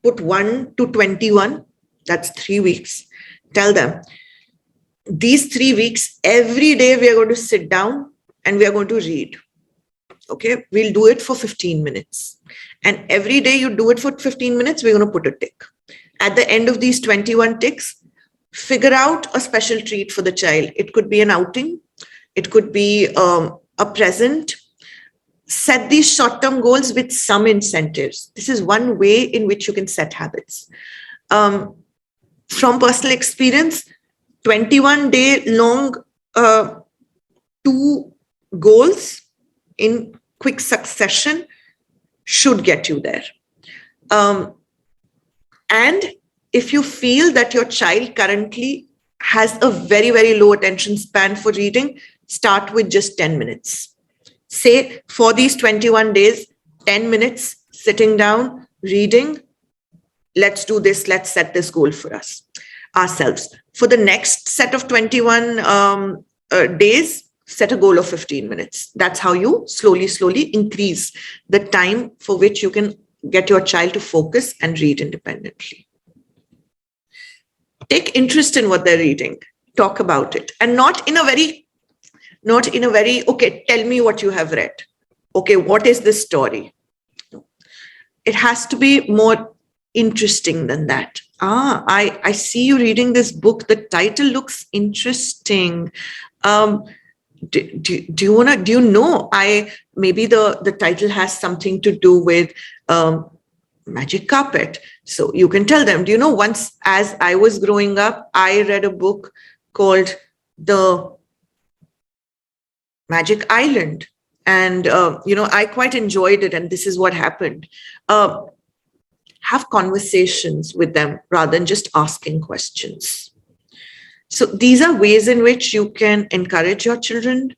put 1 to 21, that's 3 weeks. Tell them, these 3 weeks, every day we are going to sit down and we are going to read. Okay, we'll do it for 15 minutes. And every day you do it for 15 minutes, we're going to put a tick. At the end of these 21 ticks, figure out a special treat for the child. It could be an outing. It could be a present. Set these short-term goals with some incentives. This is one way in which you can set habits. From personal experience, 21-day long 2 goals in quick succession should get you there. And if you feel that your child currently has a very, very low attention span for reading, start with just 10 minutes. Say for these 21 days, 10 minutes sitting down, reading. Let's do this. Let's set this goal for ourselves. For the next set of 21 days, set a goal of 15 minutes. That's how you slowly increase the time for which you can get your child to focus and read independently. Take interest in what they're reading. Talk about it. And not in a very, okay, tell me what you have read. Okay, what is this story? It has to be more interesting than that. I see you reading this book. The title looks interesting. Um, do you wanna, do you know, maybe the title has something to do with magic carpet. So you can tell them, do you know, once as I was growing up, I read a book called The Magic Island. And, I quite enjoyed it. And this is what happened. Uh, have conversations with them rather than just asking questions. So these are ways in which you can encourage your children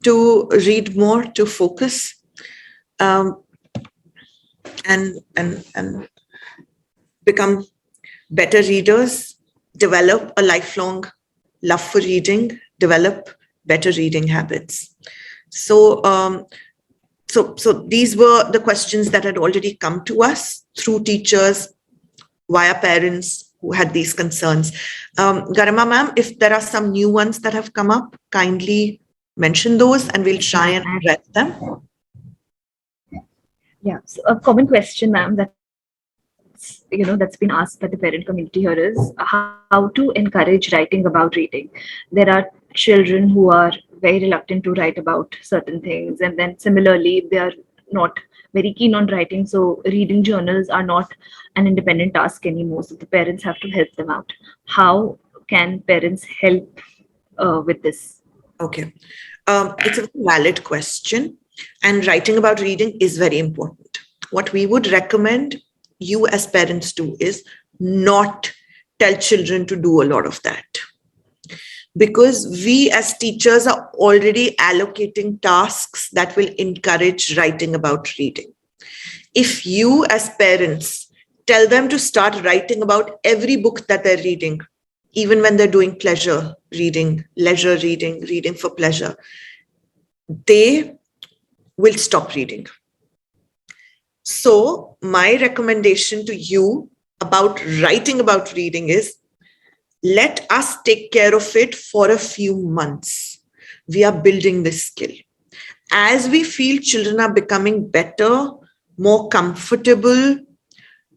to read more, to focus, um, and become better readers, develop a lifelong love for reading, develop better reading habits. So, so these were the questions that had already come to us through teachers, via parents who had these concerns. Garima ma'am, if there are some new ones that have come up, kindly mention those and we'll try and address them. Yeah, so a common question, ma'am, that's been asked by the parent community here is how to encourage writing about reading. There are children who are very reluctant to write about certain things, and then similarly, they are not very keen on writing. So reading journals are not an independent task anymore. So the parents have to help them out. How can parents help with this? Okay. It's a valid question, and writing about reading is very important. What we would recommend you as parents do is not tell children to do a lot of that, because we as teachers are already allocating tasks that will encourage writing about reading. If you as parents tell them to start writing about every book that they're reading, even when they're doing pleasure reading, leisure reading, reading for pleasure, they will stop reading. So my recommendation to you about writing about reading is, let us take care of it for a few months. We are building this skill. As we feel children are becoming better, more comfortable,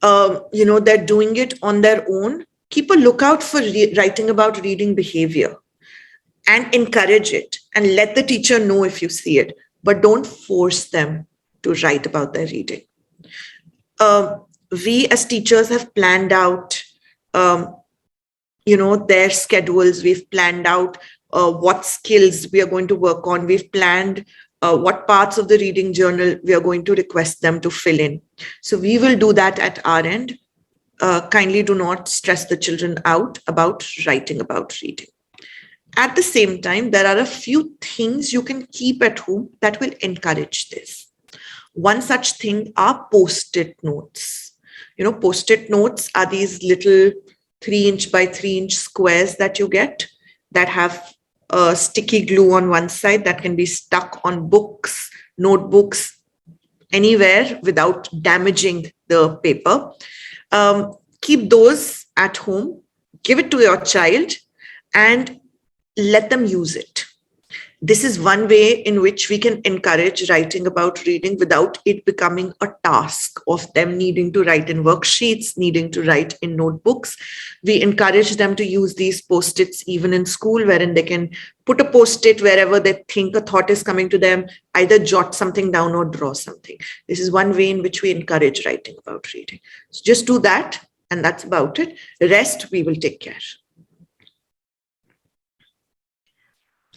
they're doing it on their own, keep a lookout for writing about reading behavior and encourage it and let the teacher know if you see it, but don't force them to write about their reading. We as teachers have planned out, their schedules. We've planned out what skills we are going to work on. We've planned what parts of the reading journal we are going to request them to fill in. So we will do that at our end. Kindly do not stress the children out about writing about reading. At the same time, there are a few things you can keep at home that will encourage this. One such thing are post-it notes. Post-it notes are these little 3-inch by 3-inch squares that you get that have sticky glue on one side that can be stuck on books, notebooks, anywhere without damaging the paper. Keep those at home, give it to your child, and let them use it. This is one way in which we can encourage writing about reading without it becoming a task of them needing to write in worksheets, needing to write in notebooks. We encourage them to use these post-its even in school, wherein they can put a post-it wherever they think a thought is coming to them, either jot something down or draw something. This is one way in which we encourage writing about reading. So just do that, and that's about it. The rest we will take care.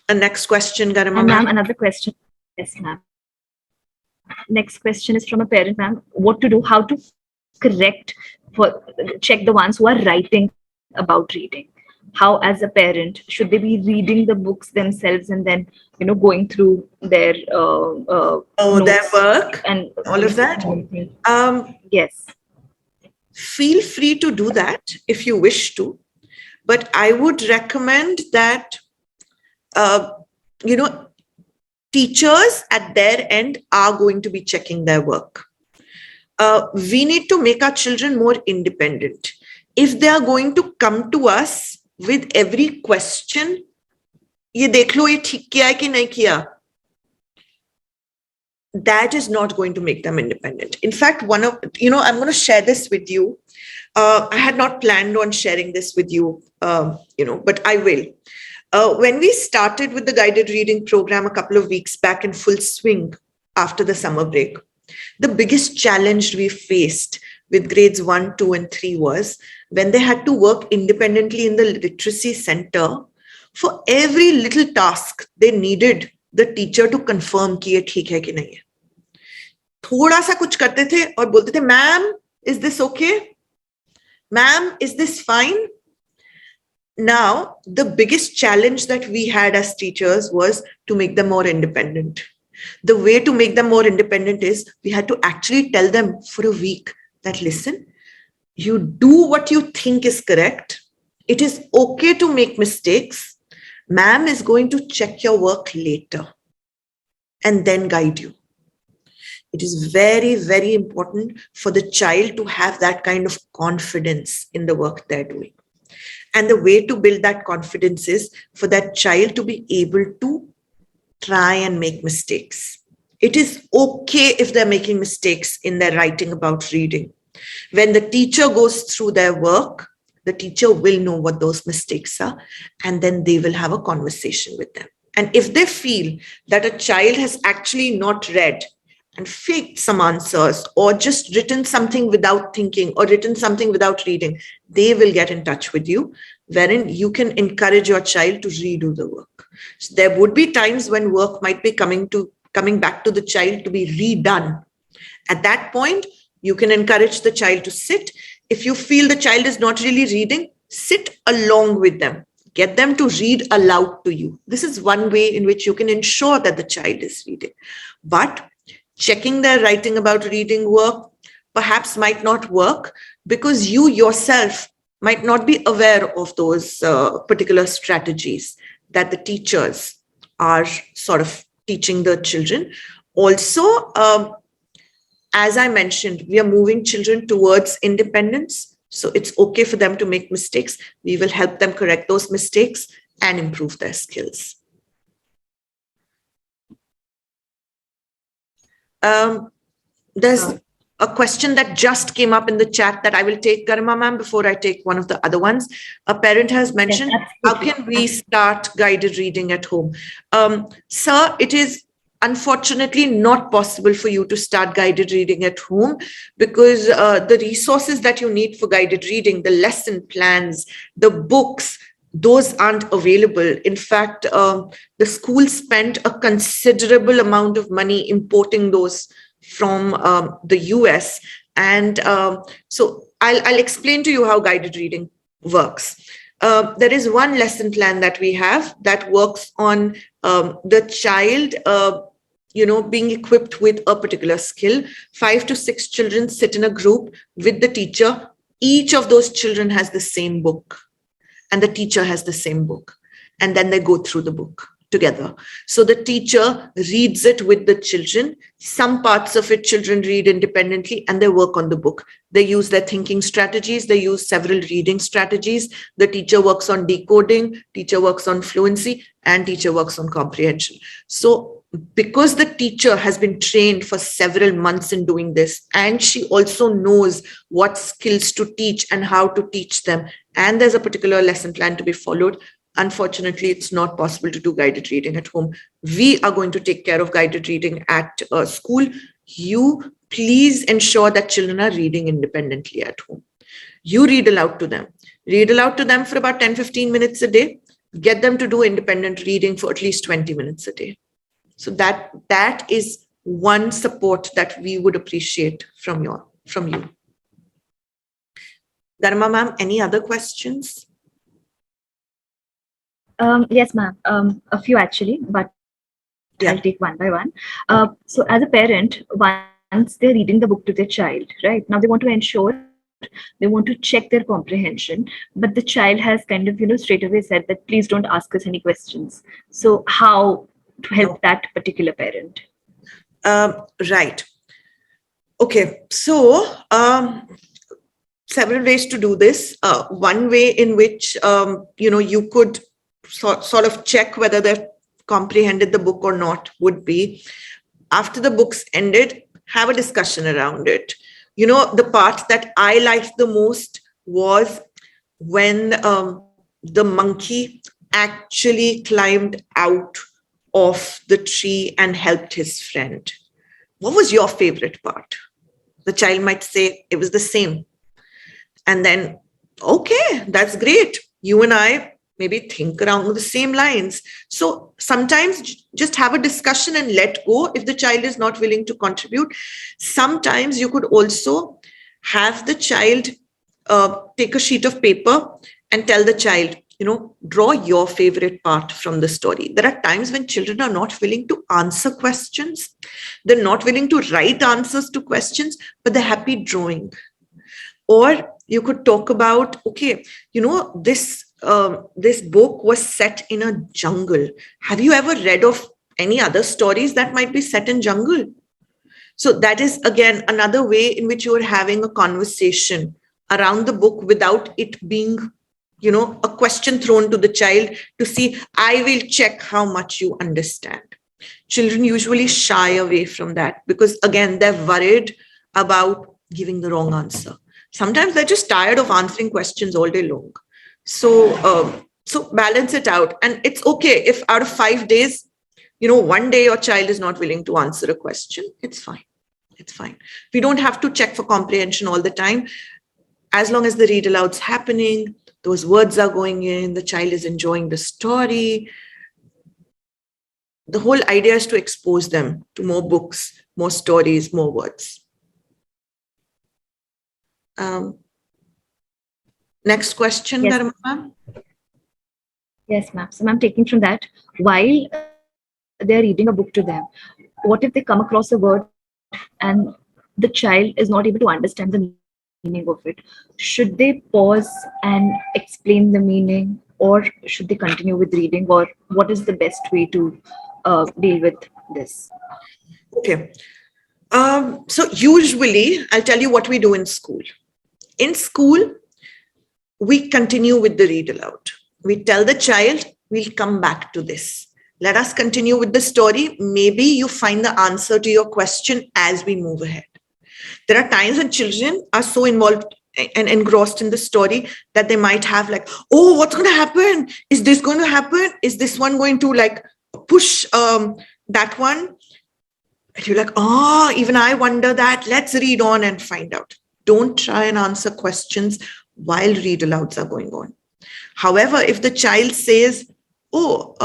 A next question, Garima ma'am, another question. Yes, ma'am. Next question is from a parent, ma'am. What to do? How to check the ones who are writing about reading? How, as a parent, should they be reading the books themselves and then going through their their work and all of that? Yes. Feel free to do that if you wish to, but I would recommend that teachers at their end are going to be checking their work. We need to make our children more independent. If they are going to come to us with every question, ye dekh lo ye theek kiya hai ki nahi kiya, that is not going to make them independent. In fact, I'm going to share this with you. I had not planned on sharing this with you, but I will. When we started with the guided reading program a couple of weeks back in full swing after the summer break, the biggest challenge we faced with grades 1, 2, and 3 was when they had to work independently in the literacy center. For every little task, they needed the teacher to confirm कि ये ठीक है कि नहीं है. थोड़ा सा कुछ करते थे और बोलते थे, "Ma'am, is this okay? Ma'am, is this fine?" Now, the biggest challenge that we had as teachers was to make them more independent. The way to make them more independent is we had to actually tell them for a week that, listen, you do what you think is correct. It is okay to make mistakes. Ma'am is going to check your work later and then guide you. It is very, very important for the child to have that kind of confidence in the work they're doing. And the way to build that confidence is for that child to be able to try and make mistakes. It is okay if they're making mistakes in their writing about reading. When the teacher goes through their work, the teacher will know what those mistakes are, and then they will have a conversation with them. And if they feel that a child has actually not read and faked some answers or just written something without thinking or written something without reading, they will get in touch with you, wherein you can encourage your child to redo the work. So there would be times when work might be coming back to the child to be redone. At that point, you can encourage the child to sit. If you feel the child is not really reading, sit along with them. Get them to read aloud to you. This is one way in which you can ensure that the child is reading. But checking their writing about reading work perhaps might not work because you yourself might not be aware of those particular strategies that the teachers are sort of teaching the children. Also, as I mentioned, we are moving children towards independence. So it's okay for them to make mistakes. We will help them correct those mistakes and improve their skills. There's a question that just came up in the chat that I will take, Garima ma'am, before I take one of the other ones. A parent has mentioned, how can we start guided reading at home? Sir, it is unfortunately not possible for you to start guided reading at home because the resources that you need for guided reading, the lesson plans, the books, those aren't available. In fact, the school spent a considerable amount of money importing those from the US. And so I'll explain to you how guided reading works. There is one lesson plan that we have that works on the child being equipped with a particular skill. 5 to 6 children sit in a group with the teacher. Each of those children has the same book and the teacher has the same book. And then they go through the book together. So the teacher reads it with the children. Some parts of it children read independently and they work on the book. They use their thinking strategies. They use several reading strategies. The teacher works on decoding, teacher works on fluency, and teacher works on comprehension. So because the teacher has been trained for several months in doing this, and she also knows what skills to teach and how to teach them, and there's a particular lesson plan to be followed, unfortunately, it's not possible to do guided reading at home. We are going to take care of guided reading at school. You please ensure that children are reading independently at home. You read aloud to them. Read aloud to them for about 10-15 minutes a day. Get them to do independent reading for at least 20 minutes a day. So that is one support that we would appreciate from you. Garima ma'am, any other questions? Yes, ma'am. A few actually, but Yeah. I'll take one by one. So as a parent, once they're reading the book to their child, right? Now they want to ensure, they want to check their comprehension, but the child has kind of, straight away said that please don't ask us any questions. So how to help that particular parent? Right. Okay. So several ways to do this. One way in which, you could sort of check whether they've comprehended the book or not would be After the book's ended, have a discussion around it. The part that I liked the most was when the monkey actually climbed out of the tree and helped his friend. What was your favorite part? The child might say it was the same. And then, okay, that's great. You and I maybe think around the same lines. So sometimes just have a discussion and let go if the child is not willing to contribute. Sometimes you could also have the child take a sheet of paper and tell the child, draw your favorite part from the story. There are times when children are not willing to answer questions. They're not willing to write answers to questions, but they're happy drawing. Or you could talk about, okay, this book was set in a jungle. Have you ever read of any other stories that might be set in jungle? So that is again another way in which you are having a conversation around the book without it being, a question thrown to the child to see, I will check how much you understand. Children usually shy away from that because again, they're worried about giving the wrong answer. Sometimes they're just tired of answering questions all day long. So balance it out. And it's okay if out of 5 days, one day your child is not willing to answer a question. It's fine. It's fine. We don't have to check for comprehension all the time. As long as the read aloud's happening, those words are going in, the child is enjoying the story. The whole idea is to expose them to more books, more stories, more words. Next question, Yes. Dharma ma'am. Yes, ma'am. So, ma'am, taking from that, while they're reading a book to them, what if they come across a word and the child is not able to understand the meaning of it? Should they pause and explain the meaning, or should they continue with reading, or what is the best way to deal with this? Okay. So usually, I'll tell you what we do in school. In school, we continue with the read aloud. We tell the child, we'll come back to this. Let us continue with the story. Maybe you find the answer to your question as we move ahead. There are times when children are so involved and engrossed in the story that they might have like, oh, what's going to happen? Is this going to happen? Is this one going to like push that one? And you're like, oh, even I wonder that. Let's read on and find out. Don't try and answer questions while read alouds are going on. However, if the child says, oh,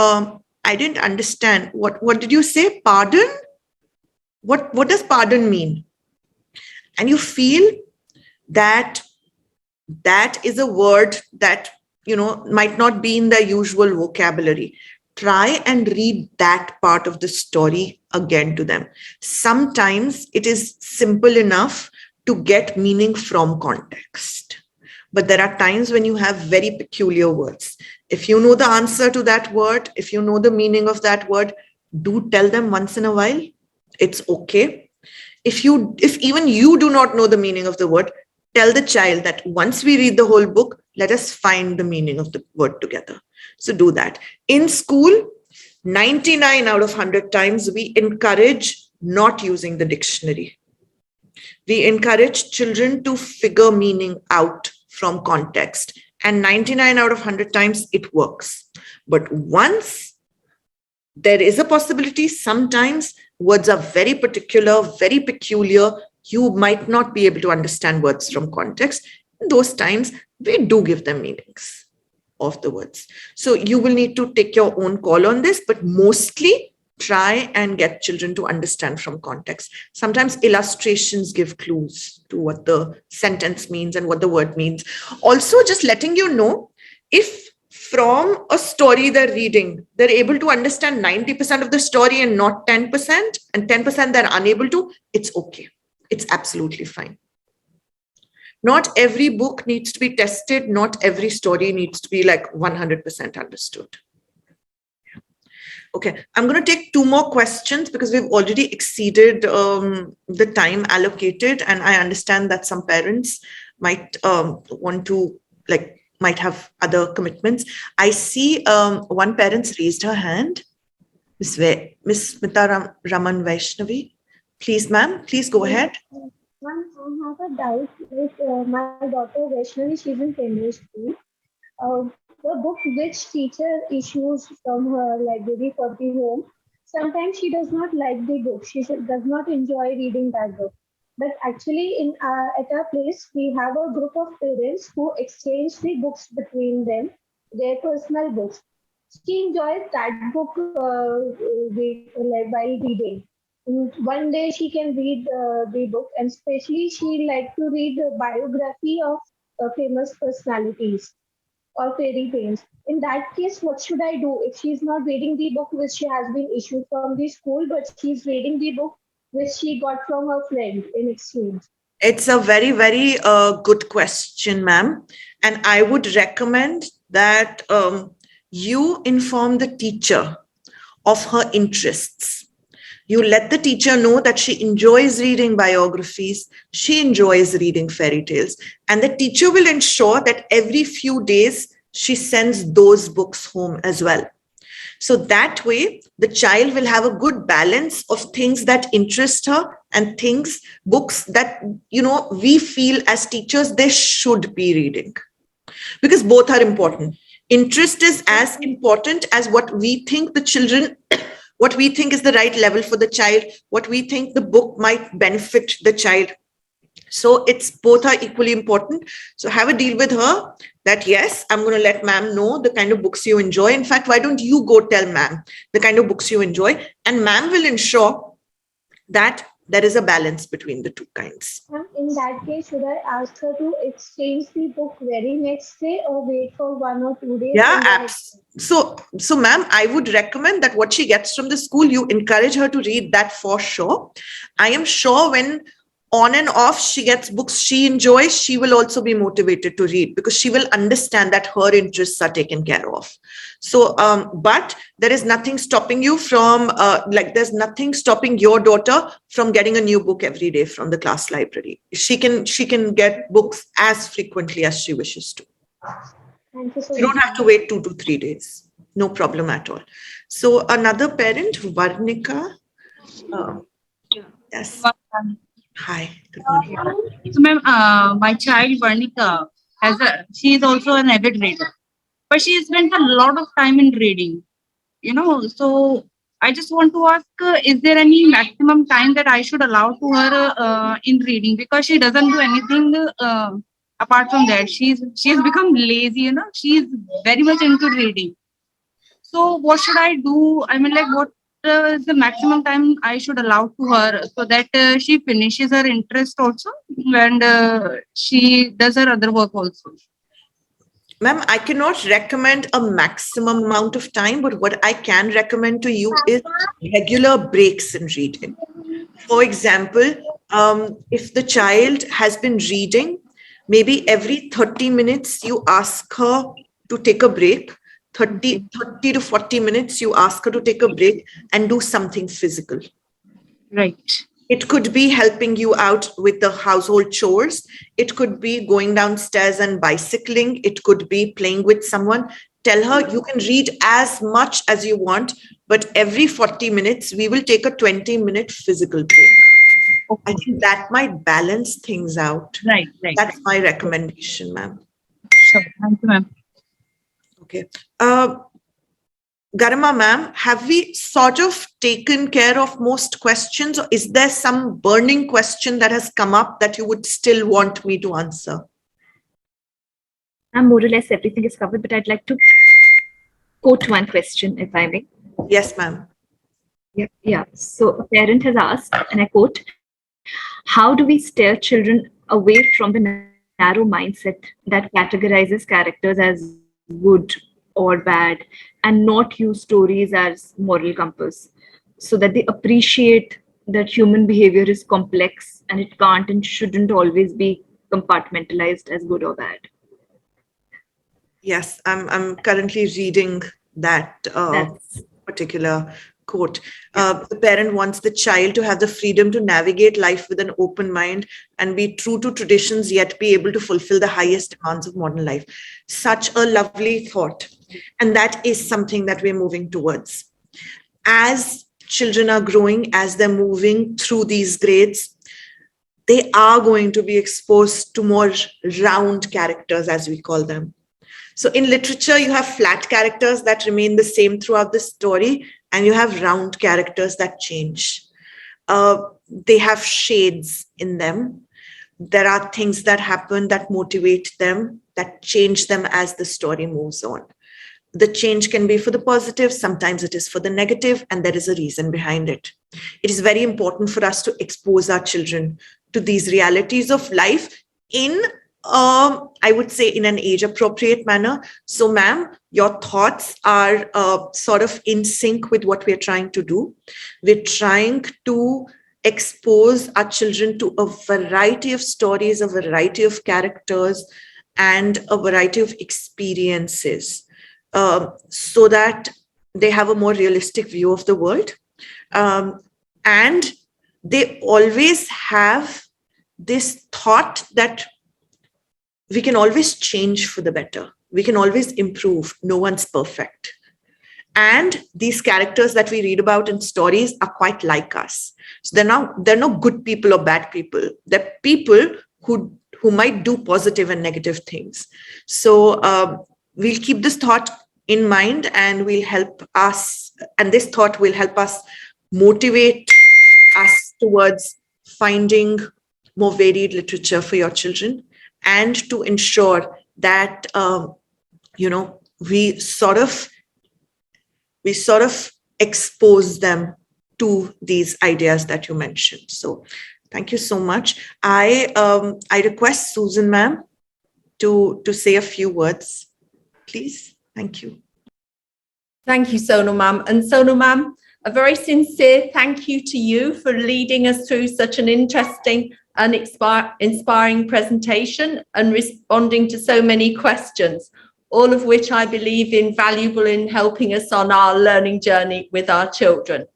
I didn't understand. What did you say? Pardon? What does pardon mean? And you feel that is a word that, might not be in the usual vocabulary. Try and read that part of the story again to them. Sometimes it is simple enough to get meaning from context. But there are times when you have very peculiar words. If you know the answer to that word, if you know the meaning of that word, do tell them once in a while. It's okay. If even you do not know the meaning of the word, tell the child that once we read the whole book, let us find the meaning of the word together. So do that. In school, 99 out of 100 times, we encourage not using the dictionary. We encourage children to figure meaning out from context. And 99 out of 100 times, it works. But once there is a possibility, sometimes words are very particular, very peculiar. You might not be able to understand words from context. In those times, we do give them meanings of the words. So you will need to take your own call on this, but mostly try and get children to understand from context. Sometimes illustrations give clues to what the sentence means and what the word means. Also, just letting you know, if from a story they're reading, they're able to understand 90% of the story and not 10%, and 10% they're unable to, it's okay. It's absolutely fine. Not every book needs to be tested. Not every story needs to be like 100% understood. Okay, I'm going to take 2 more questions because we've already exceeded the time allocated, and I understand that some parents might want to might have other commitments. I see one parent's raised her hand. Miss Smita Raman Vaishnavi. Please, ma'am, please go ahead. Ma'am, I have a doubt with my daughter Vaishnavi. She's in Cambridge school. The book which teacher issues from her library for the home, sometimes she does not like the book. Does not enjoy reading that book. But actually, in at our place, we have a group of parents who exchange the books between them, their personal books. She enjoys that book while reading. One day she can read the book, and especially she like to read the biography of famous personalities or fairy tales. In that case, what should I do if she's not reading the book which she has been issued from the school, but she's reading the book which she got from her friend in exchange? It's a very, very good question, ma'am. And I would recommend that you inform the teacher of her interests. You let the teacher know that she enjoys reading biographies, she enjoys reading fairy tales, and the teacher will ensure that every few days she sends those books home as well. So that way, the child will have a good balance of things that interest her and books that, we feel as teachers they should be reading. Because both are important. Interest is as important as what we think the children, what we think is the right level for the child, what we think the book might benefit the child. So it's both are equally important. So have a deal with her that, yes, I'm going to let ma'am know the kind of books you enjoy. In fact, why don't you go tell ma'am the kind of books you enjoy, and ma'am will ensure that there is a balance between the two kinds. In that case, should I ask her to exchange the book very next day or wait for 1 or 2 days? Yeah, so ma'am, I would recommend that what she gets from the school, you encourage her to read that for sure. I am sure when on and off she gets books she enjoys, she will also be motivated to read because she will understand that her interests are taken care of. So, but there is nothing stopping you from, there's nothing stopping your daughter from getting a new book every day from the class library. She can get books as frequently as she wishes to. Thank you so You don't have to wait 2 to 3 days. No problem at all. So another parent, Varnika. Yes. Hi. Good morning. So, ma'am, my child Varnika she is also an avid reader, but she spends a lot of time in reading. So I just want to ask: is there any maximum time that I should allow to her in reading? Because she doesn't do anything apart from that. She's become lazy. She's very much into reading. So what should I do? I mean, what is the maximum time I should allow to her so that she finishes her interest also and she does her other work also? Ma'am, I cannot recommend a maximum amount of time, but what I can recommend to you is regular breaks in reading. For example, if the child has been reading, maybe every 30 minutes you ask her to take a break. 30 to 40 minutes, you ask her to take a break and do something physical. Right. It could be helping you out with the household chores. It could be going downstairs and bicycling. It could be playing with someone. Tell her you can read as much as you want, but every 40 minutes, we will take a 20-minute physical break. Okay. I think that might balance things out. Right. That's my recommendation, ma'am. Sure. Thank you, ma'am. Okay. Garima ma'am, have we sort of taken care of most questions, or is there some burning question that has come up that you would still want me to answer? More or less everything is covered, but I'd like to quote one question, if I may. Yes, ma'am. Yeah. So a parent has asked, and I quote, "How do we steer children away from the narrow mindset that categorizes characters as good or bad and not use stories as moral compass, so that they appreciate that human behavior is complex and it can't and shouldn't always be compartmentalized as good or bad?" Yes, I'm currently reading that particular quote. The parent wants the child to have the freedom to navigate life with an open mind and be true to traditions, yet be able to fulfill the highest demands of modern life. Such a lovely thought. And that is something that we're moving towards. as children are growing, as they're moving through these grades, they are going to be exposed to more round characters, as we call them. So in literature, you have flat characters that remain the same throughout the story, and you have round characters that change. They have shades in them. There are things that happen that motivate them, that change them as the story moves on. The change can be for the positive, sometimes it is for the negative, and there is a reason behind it. It is very important for us to expose our children to these realities of life in, I would say, in an age-appropriate manner. So, ma'am, your thoughts are sort of in sync with what we're trying to do. We're trying to expose our children to a variety of stories, a variety of characters, and a variety of experiences, so that they have a more realistic view of the world. And they always have this thought that we can always change for the better. We can always improve. No one's perfect. And these characters that we read about in stories are quite like us. So they're not good people or bad people. They're people who might do positive and negative things. So we'll keep this thought in mind, and we'll help us, and this thought will help us motivate us towards finding more varied literature for your children, and to ensure that we sort of expose them to these ideas that you mentioned. So thank you so much. I request Susan, ma'am, to say a few words, please. Thank you. Thank you, Sonal ma'am. And Sonal ma'am, a very sincere thank you to you for leading us through such an interesting and inspiring presentation and responding to so many questions, all of which I believe invaluable in helping us on our learning journey with our children.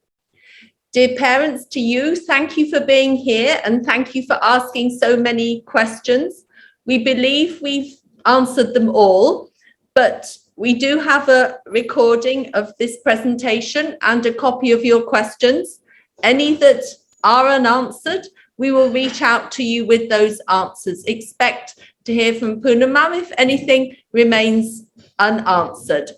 Dear parents, to you, thank you for being here, and thank you for asking so many questions. We believe we've answered them all, but we do have a recording of this presentation and a copy of your questions. Any that are unanswered, we will reach out to you with those answers. Expect to hear from Poonam ma'am if anything remains unanswered.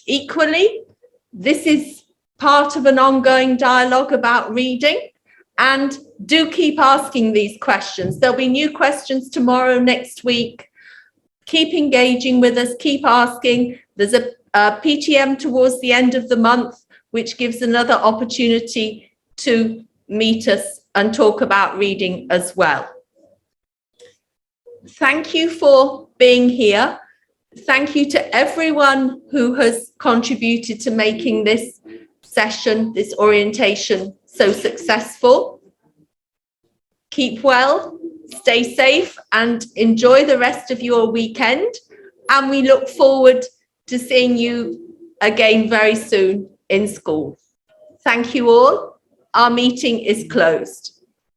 Equally, this is part of an ongoing dialogue about reading, and do keep asking these questions. There'll be new questions tomorrow, next week. Keep engaging with us, keep asking. There's a PTM towards the end of the month, which gives another opportunity to meet us and talk about reading as well. Thank you for being here. Thank you to everyone who has contributed to making this session, this orientation, so successful. Keep well, stay safe, and enjoy the rest of your weekend. And we look forward to seeing you again very soon in school. Thank you all. Our meeting is closed.